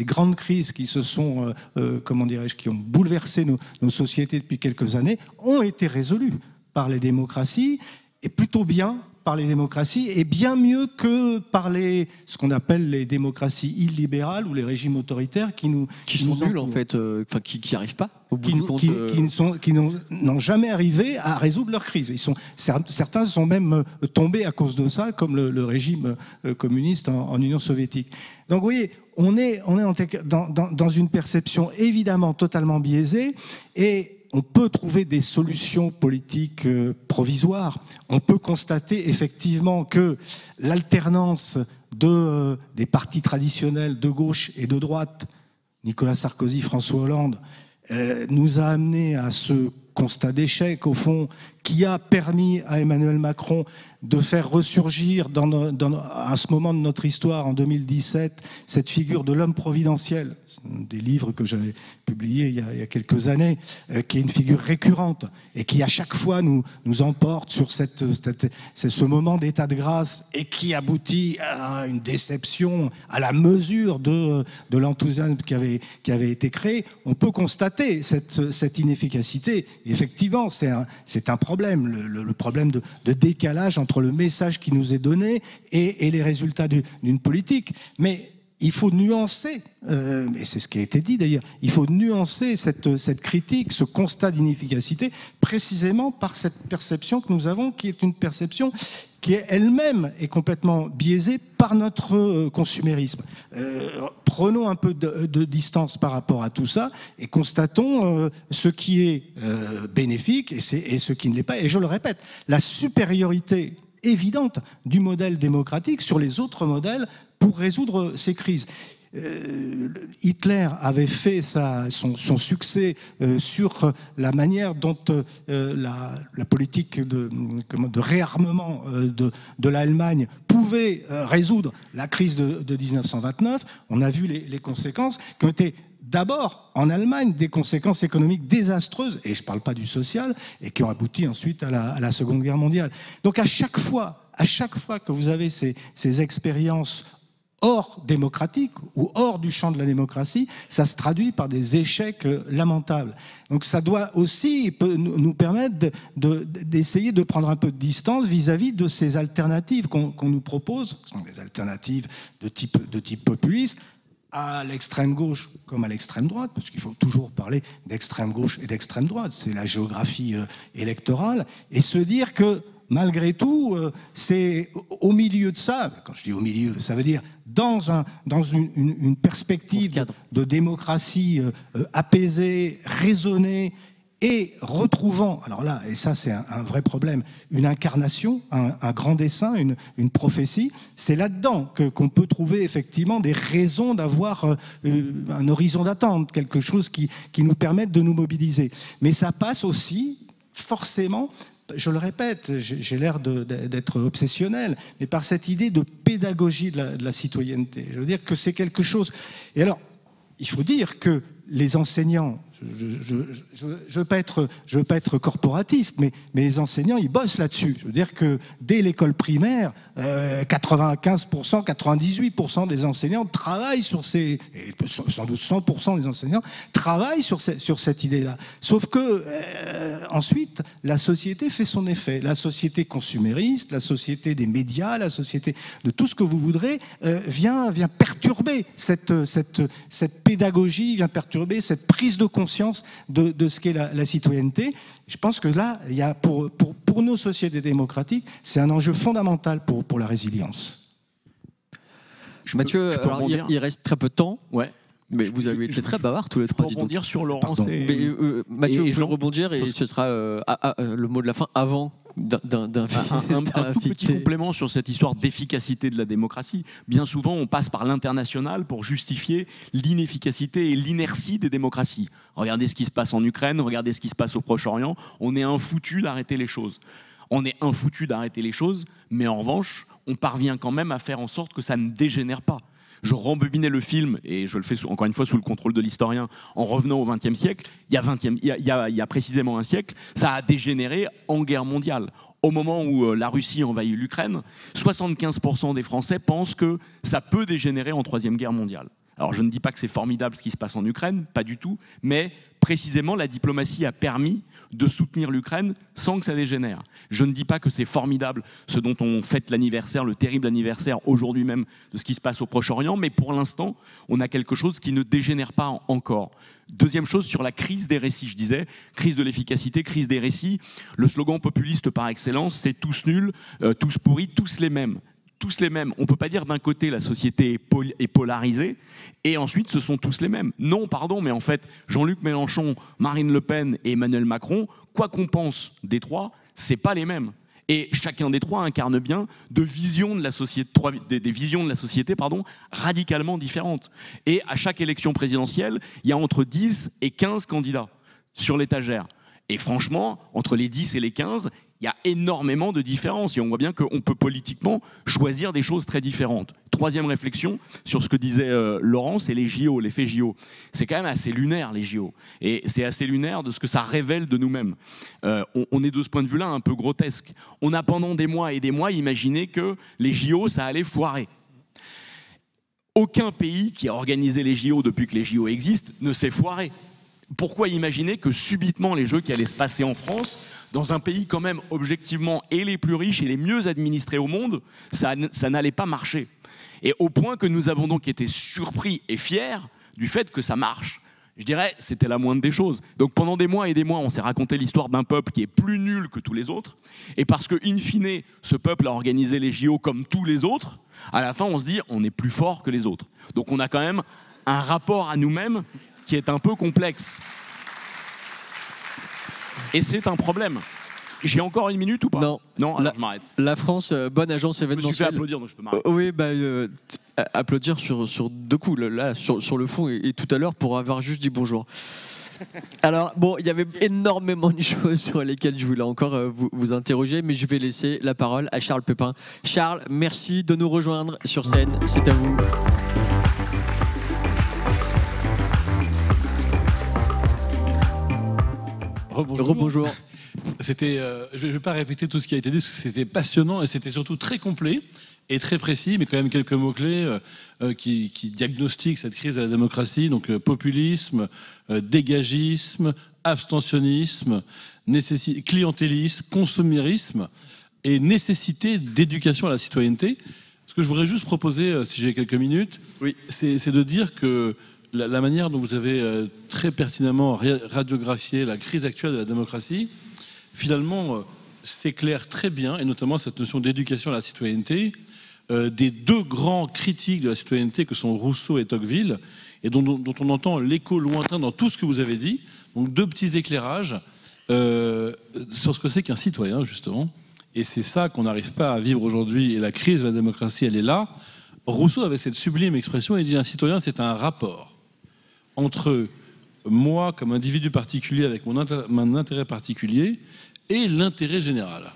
grandes crises qui se sont, qui ont bouleversé nos sociétés depuis quelques années, ont été résolues par les démocraties, et plutôt bien par les démocraties, et bien mieux que par ce qu'on appelle les démocraties illibérales ou les régimes autoritaires qui sont nuls en fait, qui n'y arrivent pas au bout du compte, qui n'ont jamais arrivé à résoudre leur crise. Certains sont même tombés à cause de ça, comme le régime communiste en Union soviétique. Donc vous voyez, on est dans une perception évidemment totalement biaisée, et on peut trouver des solutions politiques provisoires. On peut constater effectivement que l'alternance des partis traditionnels de gauche et de droite, Nicolas Sarkozy, François Hollande, nous a amené à ce constat d'échec, au fond, qui a permis à Emmanuel Macron de faire ressurgir à ce moment de notre histoire, en 2017, cette figure de l'homme providentiel, des livres que j'avais publiés il y a quelques années, qui est une figure récurrente et qui à chaque fois nous emporte sur ce moment d'état de grâce, et qui aboutit à une déception à la mesure de l'enthousiasme qui avait été créé. On peut constater cette inefficacité. Et effectivement, c'est un problème, le problème de décalage entre le message qui nous est donné et les résultats d'une politique. Mais il faut nuancer, et c'est ce qui a été dit d'ailleurs, il faut nuancer cette critique, ce constat d'inefficacité, précisément par cette perception que nous avons, qui est une perception qui elle-même est complètement biaisée par notre consumérisme. Prenons un peu de distance par rapport à tout ça et constatons ce qui est bénéfique et ce qui ne l'est pas. Et je le répète, la supériorité évidente du modèle démocratique sur les autres modèles pour résoudre ces crises. Hitler avait fait son succès sur la manière dont la politique de réarmement de l'Allemagne pouvait résoudre la crise de 1929. On a vu les conséquences qui ont été d'abord en Allemagne des conséquences économiques désastreuses, et je ne parle pas du social, et qui ont abouti ensuite à la Seconde Guerre mondiale. Donc à chaque fois que vous avez ces expériences hors démocratique ou hors du champ de la démocratie, ça se traduit par des échecs lamentables. Donc ça doit aussi nous permettre d'essayer de prendre un peu de distance vis-à-vis de ces alternatives qu'on nous propose, ce sont des alternatives de type populiste, à l'extrême gauche comme à l'extrême droite, parce qu'il faut toujours parler d'extrême gauche et d'extrême droite, c'est la géographie électorale, et se dire que malgré tout, c'est au milieu de ça, quand je dis au milieu, ça veut dire dans une perspective de démocratie apaisée, raisonnée, et retrouvant, alors là, et ça c'est un vrai problème, une incarnation, un grand dessein, une prophétie, c'est là-dedans qu'on peut trouver effectivement des raisons d'avoir un horizon d'attente, quelque chose qui nous permette de nous mobiliser. Mais ça passe aussi, forcément, je le répète, j'ai l'air d'être obsessionnel, mais par cette idée de pédagogie de la citoyenneté. Je veux dire que c'est quelque chose... Et alors, il faut dire que les enseignants, je veux pas être corporatiste, mais les enseignants, ils bossent là-dessus. Je veux dire que dès l'école primaire, 95%, 98% des enseignants travaillent sur et sans doute 100% des enseignants travaillent sur cette idée-là. Sauf que ensuite, la société fait son effet. La société consumériste, la société des médias, la société de tout ce que vous voudrez, vient perturber cette pédagogie, vient perturber cette prise de conscience de ce qu'est la citoyenneté. Je pense que là, il y a pour nos sociétés démocratiques, c'est un enjeu fondamental pour la résilience. Mathieu, alors, il reste très peu de temps. Ouais. Mais vous avez été très bavard tous les trois. Je peux rebondir sur Laurence Mathieu, je peux rebondir et ce sera le mot de la fin avant Un tout petit complément sur cette histoire d'efficacité de la démocratie. Bien souvent, on passe par l'international pour justifier l'inefficacité et l'inertie des démocraties. Regardez ce qui se passe en Ukraine, regardez ce qui se passe au Proche-Orient. On est infoutu d'arrêter les choses. On est infoutu d'arrêter les choses, mais en revanche, on parvient quand même à faire en sorte que ça ne dégénère pas. Je rembobinais le film, et je le fais encore une fois sous le contrôle de l'historien, en revenant au XXe siècle. Il y a précisément un siècle, ça a dégénéré en guerre mondiale. Au moment où la Russie envahit l'Ukraine, 75% des Français pensent que ça peut dégénérer en Troisième Guerre mondiale. Alors je ne dis pas que c'est formidable ce qui se passe en Ukraine, pas du tout, mais précisément la diplomatie a permis de soutenir l'Ukraine sans que ça dégénère. Je ne dis pas que c'est formidable ce dont on fête l'anniversaire, le terrible anniversaire aujourd'hui même de ce qui se passe au Proche-Orient, mais pour l'instant, on a quelque chose qui ne dégénère pas encore. Deuxième chose, sur la crise des récits, je disais, crise de l'efficacité, crise des récits. Le slogan populiste par excellence, c'est tous nuls, tous pourris, tous les mêmes. Tous les mêmes. On ne peut pas dire d'un côté la société est polarisée et ensuite ce sont tous les mêmes. Non, pardon, mais en fait, Jean-Luc Mélenchon, Marine Le Pen et Emmanuel Macron, quoi qu'on pense des trois, c'est pas les mêmes. Et chacun des trois incarne bien des visions de la société radicalement différentes. Et à chaque élection présidentielle, il y a entre 10 et 15 candidats sur l'étagère. Et franchement, entre les 10 et les 15, il y a énormément de différences et on voit bien qu'on peut politiquement choisir des choses très différentes. Troisième réflexion sur ce que disait Laurent, c'est les JO, l'effet JO. C'est quand même assez lunaire, les JO. Et c'est assez lunaire de ce que ça révèle de nous-mêmes. On est de ce point de vue-là un peu grotesque. On a pendant des mois et des mois imaginé que les JO, ça allait foirer. Aucun pays qui a organisé les JO depuis que les JO existent ne s'est foiré. Pourquoi imaginer que subitement les Jeux qui allaient se passer en France, dans un pays quand même objectivement et les plus riches et les mieux administrés au monde, ça n'allait pas marcher. Et au point que nous avons donc été surpris et fiers du fait que ça marche. Je dirais, c'était la moindre des choses. Donc pendant des mois et des mois, on s'est raconté l'histoire d'un peuple qui est plus nul que tous les autres. Et parce que, in fine, ce peuple a organisé les JO comme tous les autres, à la fin, on se dit, on est plus fort que les autres. Donc on a quand même un rapport à nous-mêmes qui est un peu complexe. Et c'est un problème. J'ai encore une minute ou pas? Non. Non, alors je m'arrête. La France, bonne agence Je me suis fait événementielle. applaudir, donc je peux m'arrêter. Oui, applaudir sur deux coups, là, sur le fond et tout à l'heure pour avoir juste dit bonjour. Alors, bon, il y avait énormément de choses sur lesquelles je voulais encore vous interroger, mais je vais laisser la parole à Charles Pépin. Charles, merci de nous rejoindre sur scène, c'est à vous. Rebonjour. C'était, je ne vais pas répéter tout ce qui a été dit, parce que c'était passionnant et c'était surtout très complet et très précis, mais quand même quelques mots-clés qui diagnostiquent cette crise de la démocratie. Donc populisme, dégagisme, abstentionnisme, clientélisme, consumérisme et nécessité d'éducation à la citoyenneté. Ce que je voudrais juste proposer, si j'ai quelques minutes, oui, c'est de dire que la manière dont vous avez très pertinemment radiographié la crise actuelle de la démocratie, finalement, s'éclaire très bien, et notamment cette notion d'éducation à la citoyenneté, des deux grands critiques de la citoyenneté que sont Rousseau et Tocqueville, et dont on entend l'écho lointain dans tout ce que vous avez dit. Donc deux petits éclairages sur ce que c'est qu'un citoyen, justement. Et c'est ça qu'on n'arrive pas à vivre aujourd'hui, et la crise de la démocratie, elle est là. Rousseau avait cette sublime expression, il dit un citoyen, c'est un rapport entre moi, comme individu particulier, avec mon intérêt particulier, et l'intérêt général.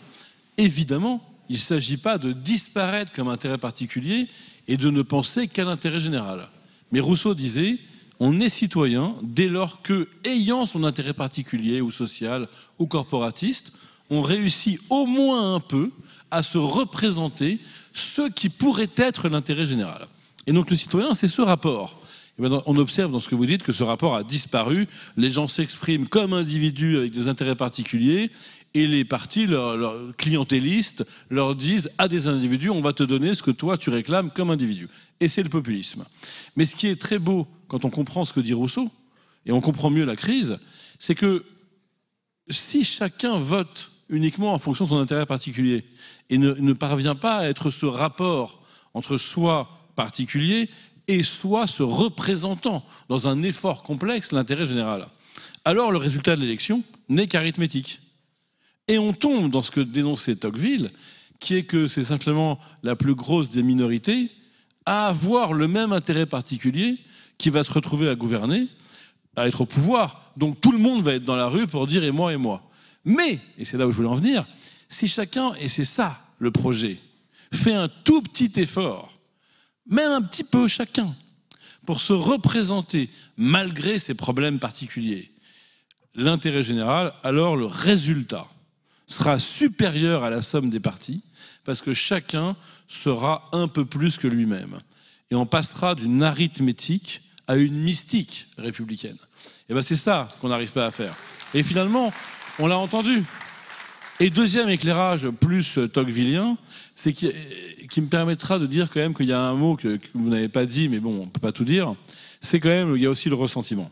Évidemment, il ne s'agit pas de disparaître comme intérêt particulier et de ne penser qu'à l'intérêt général. Mais Rousseau disait, on est citoyen dès lors que, ayant son intérêt particulier ou social ou corporatiste, on réussit au moins un peu à se représenter ce qui pourrait être l'intérêt général. Et donc le citoyen, c'est ce rapport. Et bien, on observe dans ce que vous dites que ce rapport a disparu. Les gens s'expriment comme individus avec des intérêts particuliers et les partis, leurs clientélistes, leur disent à des individus, on va te donner ce que toi tu réclames comme individu. Et c'est le populisme. Mais ce qui est très beau quand on comprend ce que dit Rousseau, et on comprend mieux la crise, c'est que si chacun vote uniquement en fonction de son intérêt particulier et ne parvient pas à être ce rapport entre soi particulier et soit se représentant dans un effort complexe l'intérêt général, alors le résultat de l'élection n'est qu'arithmétique. Et on tombe dans ce que dénonçait Tocqueville, qui est que c'est simplement la plus grosse des minorités à avoir le même intérêt particulier qui va se retrouver à gouverner, à être au pouvoir. Donc tout le monde va être dans la rue pour dire « et moi, et moi ». Mais, et c'est là où je voulais en venir, si chacun, et c'est ça le projet, fait un tout petit effort, même un petit peu chacun, pour se représenter malgré ses problèmes particuliers, l'intérêt général, alors le résultat sera supérieur à la somme des partis, parce que chacun sera un peu plus que lui-même. Et on passera d'une arithmétique à une mystique républicaine. Et bien c'est ça qu'on n'arrive pas à faire. Et finalement, on l'a entendu. Et deuxième éclairage plus tocquevillien, c'est qui me permettra de dire quand même qu'il y a un mot que vous n'avez pas dit, mais bon, on ne peut pas tout dire, c'est quand même, il y a aussi le ressentiment.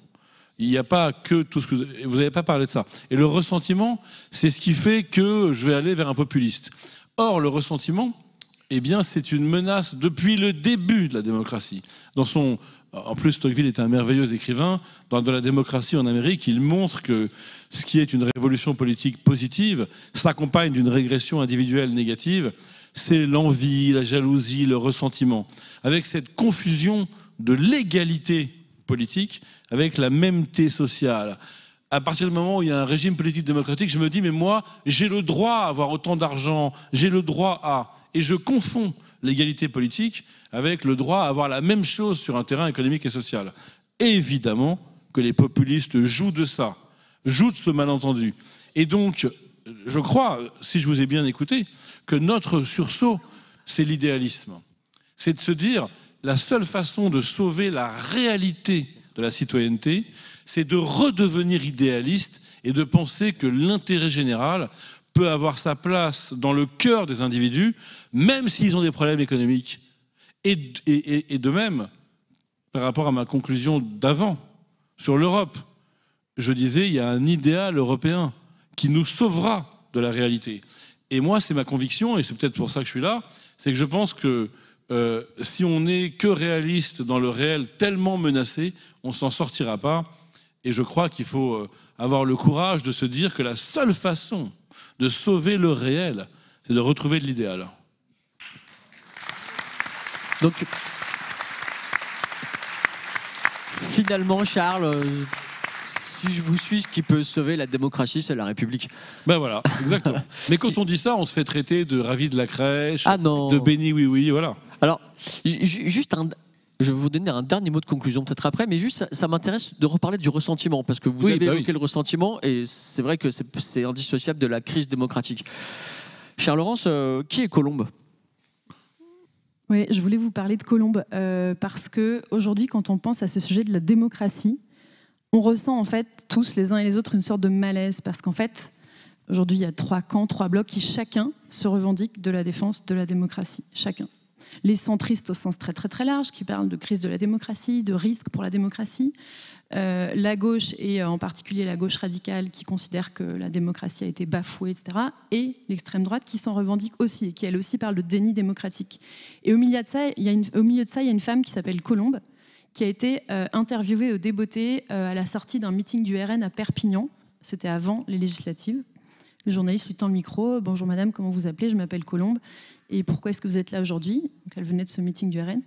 Il n'y a pas que tout ce que vous n'avez pas parlé de ça. Et le ressentiment, c'est ce qui fait que je vais aller vers un populiste. Or, le ressentiment, eh bien, c'est une menace depuis le début de la démocratie. En plus, Tocqueville est un merveilleux écrivain. Dans la démocratie en Amérique, il montre que ce qui est une révolution politique positive s'accompagne d'une régression individuelle négative. C'est l'envie, la jalousie, le ressentiment. Avec cette confusion de l'égalité politique avec la mêmeté sociale. À partir du moment où il y a un régime politique démocratique, je me dis, mais moi, j'ai le droit à avoir autant d'argent, j'ai le droit à... Et je confonds l'égalité politique avec le droit à avoir la même chose sur un terrain économique et social. Évidemment que les populistes jouent de ça, jouent de ce malentendu. Et donc, je crois, si je vous ai bien écouté, que notre sursaut, c'est l'idéalisme. C'est de se dire, la seule façon de sauver la réalité de la citoyenneté, c'est de redevenir idéaliste et de penser que l'intérêt général peut avoir sa place dans le cœur des individus, même s'ils ont des problèmes économiques. Et de même, par rapport à ma conclusion d'avant, sur l'Europe, je disais, il y a un idéal européen qui nous sauvera de la réalité. Et moi, c'est ma conviction, et c'est peut-être pour ça que je suis là, c'est que je pense que si on n'est que réaliste dans le réel tellement menacé, on ne s'en sortira pas. Et je crois qu'il faut avoir le courage de se dire que la seule façon de sauver le réel, c'est de retrouver de l'idéal. Donc, finalement, Charles, si je vous suis, ce qui peut sauver la démocratie, c'est la République. Ben voilà, exactement. Mais quand on dit ça, on se fait traiter de ravi de la crèche, ah non. de béni oui, voilà. Alors, juste je vais vous donner un dernier mot de conclusion peut-être après, mais juste ça m'intéresse de reparler du ressentiment, parce que vous avez évoqué le ressentiment, et c'est vrai que c'est indissociable de la crise démocratique. Cher Laurence, qui est Colombe ? Oui, je voulais vous parler de Colombe, parce qu'aujourd'hui, quand on pense à ce sujet de la démocratie, on ressent en fait tous les uns et les autres une sorte de malaise, parce qu'en fait, aujourd'hui, il y a 3 camps, 3 blocs qui chacun se revendiquent de la défense de la démocratie, chacun. Les centristes au sens très très très large, qui parlent de crise de la démocratie, de risque pour la démocratie. La gauche, et en particulier la gauche radicale, qui considère que la démocratie a été bafouée, etc. Et l'extrême droite, qui s'en revendique aussi, et qui elle aussi parle de déni démocratique. Et au milieu de ça, il y a une femme qui s'appelle Colombe, qui a été interviewée au Débeauté à la sortie d'un meeting du RN à Perpignan. C'était avant les législatives. Le journaliste lui tend le micro. « Bonjour madame, comment vous appelez ? Je m'appelle Colombe. Et pourquoi est-ce que vous êtes là aujourd'hui ?» Donc elle venait de ce meeting du RN.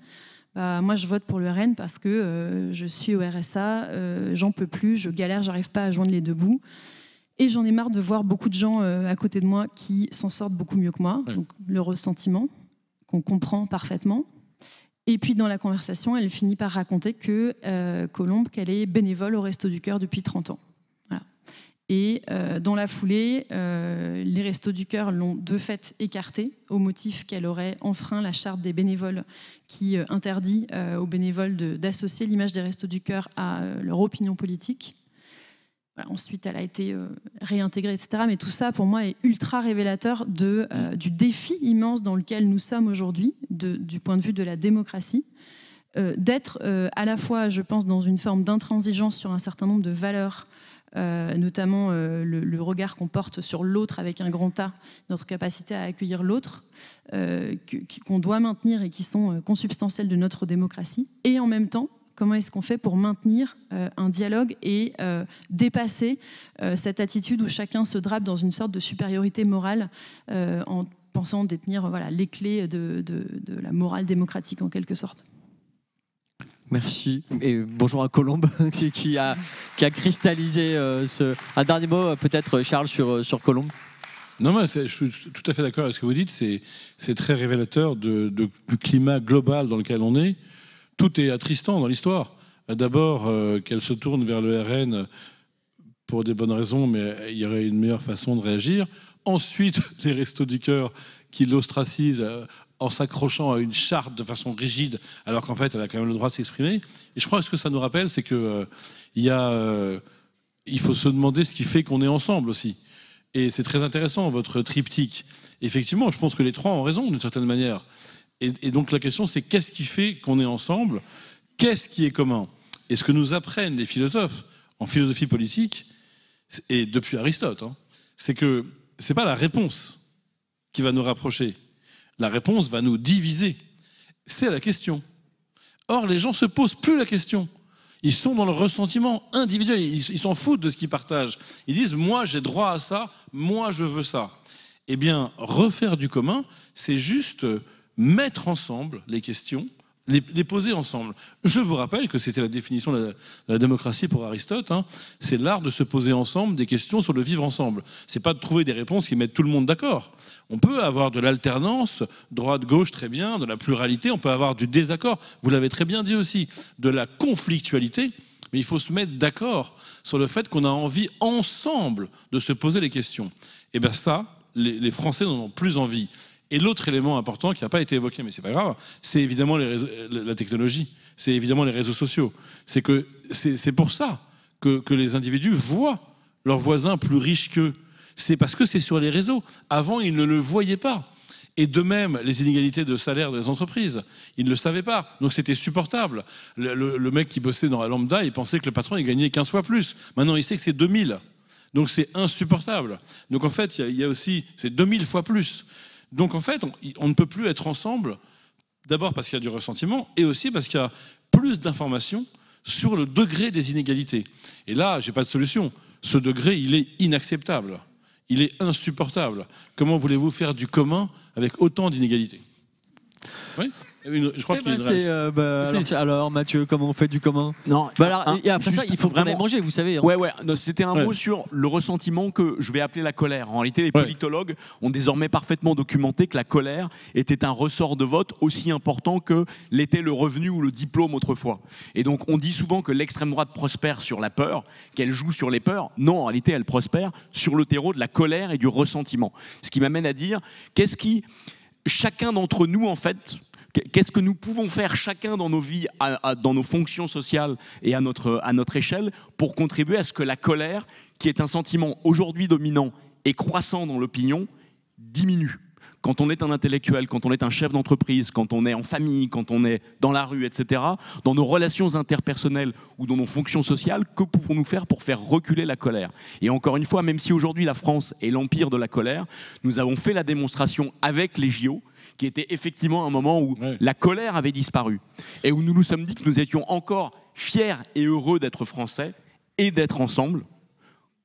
Moi, je vote pour le RN parce que je suis au RSA, j'en peux plus, je galère, j'arrive pas à joindre les deux bouts. Et j'en ai marre de voir beaucoup de gens à côté de moi qui s'en sortent beaucoup mieux que moi. Donc le ressentiment, qu'on comprend parfaitement. Et puis dans la conversation, elle finit par raconter que Colombe, qu'elle est bénévole au Resto du Cœur depuis 30 ans. Voilà. Et dans la foulée, les Restos du Cœur l'ont de fait écartée au motif qu'elle aurait enfreint la charte des bénévoles qui interdit aux bénévoles d'associer l'image des Restos du Cœur à leur opinion politique. Voilà, ensuite, elle a été réintégrée, etc. Mais tout ça, pour moi, est ultra révélateur du défi immense dans lequel nous sommes aujourd'hui, du point de vue de la démocratie, d'être à la fois, je pense, dans une forme d'intransigeance sur un certain nombre de valeurs, notamment le regard qu'on porte sur l'autre avec un grand A, notre capacité à accueillir l'autre, qu'on doit maintenir et qui sont consubstantielles de notre démocratie, et en même temps Comment est-ce qu'on fait pour maintenir un dialogue et dépasser cette attitude où chacun se drape dans une sorte de supériorité morale en pensant détenir les clés de la morale démocratique en quelque sorte. Merci. Et bonjour à Colombe qui a cristallisé un dernier mot peut-être, Charles, sur Colombe. Non, mais je suis tout à fait d'accord avec ce que vous dites. C'est très révélateur du climat global dans lequel on est. Tout est attristant dans l'histoire. D'abord, qu'elle se tourne vers le RN pour des bonnes raisons, mais il y aurait une meilleure façon de réagir. Ensuite, les Restos du Cœur qui l'ostracisent en s'accrochant à une charte de façon rigide, alors qu'en fait, elle a quand même le droit de s'exprimer. Et je crois que ce que ça nous rappelle, c'est que il faut se demander ce qui fait qu'on est ensemble aussi. Et c'est très intéressant, votre triptyque. Effectivement, je pense que les trois ont raison, d'une certaine manière. Et donc la question, c'est qu'est-ce qui fait qu'on est ensemble? Qu'est-ce qui est commun? Et ce que nous apprennent les philosophes en philosophie politique, et depuis Aristote, c'est que c'est pas la réponse qui va nous rapprocher. La réponse va nous diviser. C'est la question. Or, les gens se posent plus la question. Ils sont dans le ressentiment individuel. Ils s'en foutent de ce qu'ils partagent. Ils disent « moi, j'ai droit à ça, moi, je veux ça ». Eh bien, refaire du commun, c'est juste mettre ensemble les questions, les poser ensemble. Je vous rappelle que c'était la définition de la démocratie pour Aristote. C'est l'art de se poser ensemble des questions sur le vivre ensemble. C'est pas de trouver des réponses qui mettent tout le monde d'accord. On peut avoir de l'alternance, droite-gauche, très bien, de la pluralité, on peut avoir du désaccord. Vous l'avez très bien dit aussi, de la conflictualité. Mais il faut se mettre d'accord sur le fait qu'on a envie ensemble de se poser les questions. Et bien ça, les Français n'en ont plus envie. Et l'autre élément important qui n'a pas été évoqué, mais c'est pas grave, c'est évidemment la technologie, c'est évidemment les réseaux sociaux. C'est pour ça que les individus voient leurs voisins plus riches qu'eux. C'est parce que c'est sur les réseaux. Avant, ils ne le voyaient pas. Et de même, les inégalités de salaire des entreprises, ils ne le savaient pas. Donc c'était supportable. Le mec qui bossait dans la lambda, il pensait que le patron il gagnait 15 fois plus. Maintenant, il sait que c'est 2000. Donc c'est insupportable. Donc en fait, il y a aussi, c'est 2000 fois plus. Donc en fait, on ne peut plus être ensemble, d'abord parce qu'il y a du ressentiment, et aussi parce qu'il y a plus d'informations sur le degré des inégalités. Et là, j'ai pas de solution. Ce degré, il est inacceptable. Il est insupportable. Comment voulez-vous faire du commun avec autant d'inégalités? Oui. Je crois qu'il y a une réponse. Alors Mathieu, comment on fait du commun? Non. Et après ça, il faut vraiment manger, vous savez. Ouais. C'était un mot sur le ressentiment que je vais appeler la colère. En réalité, les politologues ont désormais parfaitement documenté que la colère était un ressort de vote aussi important que l'était le revenu ou le diplôme autrefois. Et donc, on dit souvent que l'extrême droite prospère sur la peur, qu'elle joue sur les peurs. Non, en réalité, elle prospère sur le terreau de la colère et du ressentiment. Ce qui m'amène à dire, chacun d'entre nous, en fait, qu'est-ce que nous pouvons faire chacun dans nos vies, dans nos fonctions sociales et à notre échelle pour contribuer à ce que la colère, qui est un sentiment aujourd'hui dominant et croissant dans l'opinion, diminue. Quand on est un intellectuel, quand on est un chef d'entreprise, quand on est en famille, quand on est dans la rue, etc., dans nos relations interpersonnelles ou dans nos fonctions sociales, que pouvons-nous faire pour faire reculer la colère? Et encore une fois, même si aujourd'hui la France est l'empire de la colère, nous avons fait la démonstration avec les JO, qui était effectivement un moment où la colère avait disparu et où nous nous sommes dit que nous étions encore fiers et heureux d'être Français et d'être ensemble.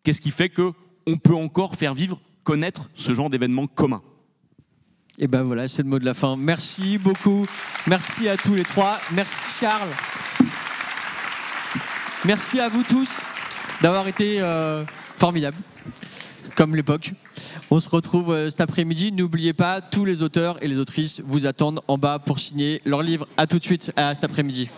Qu'est-ce qui fait qu'on peut encore faire vivre, connaître ce genre d'événements communs? Et ben voilà, c'est le mot de la fin. Merci beaucoup. Merci à tous les trois. Merci Charles. Merci à vous tous d'avoir été formidables, comme l'époque. On se retrouve cet après-midi. N'oubliez pas, tous les auteurs et les autrices vous attendent en bas pour signer leur livre. À tout de suite, à cet après-midi.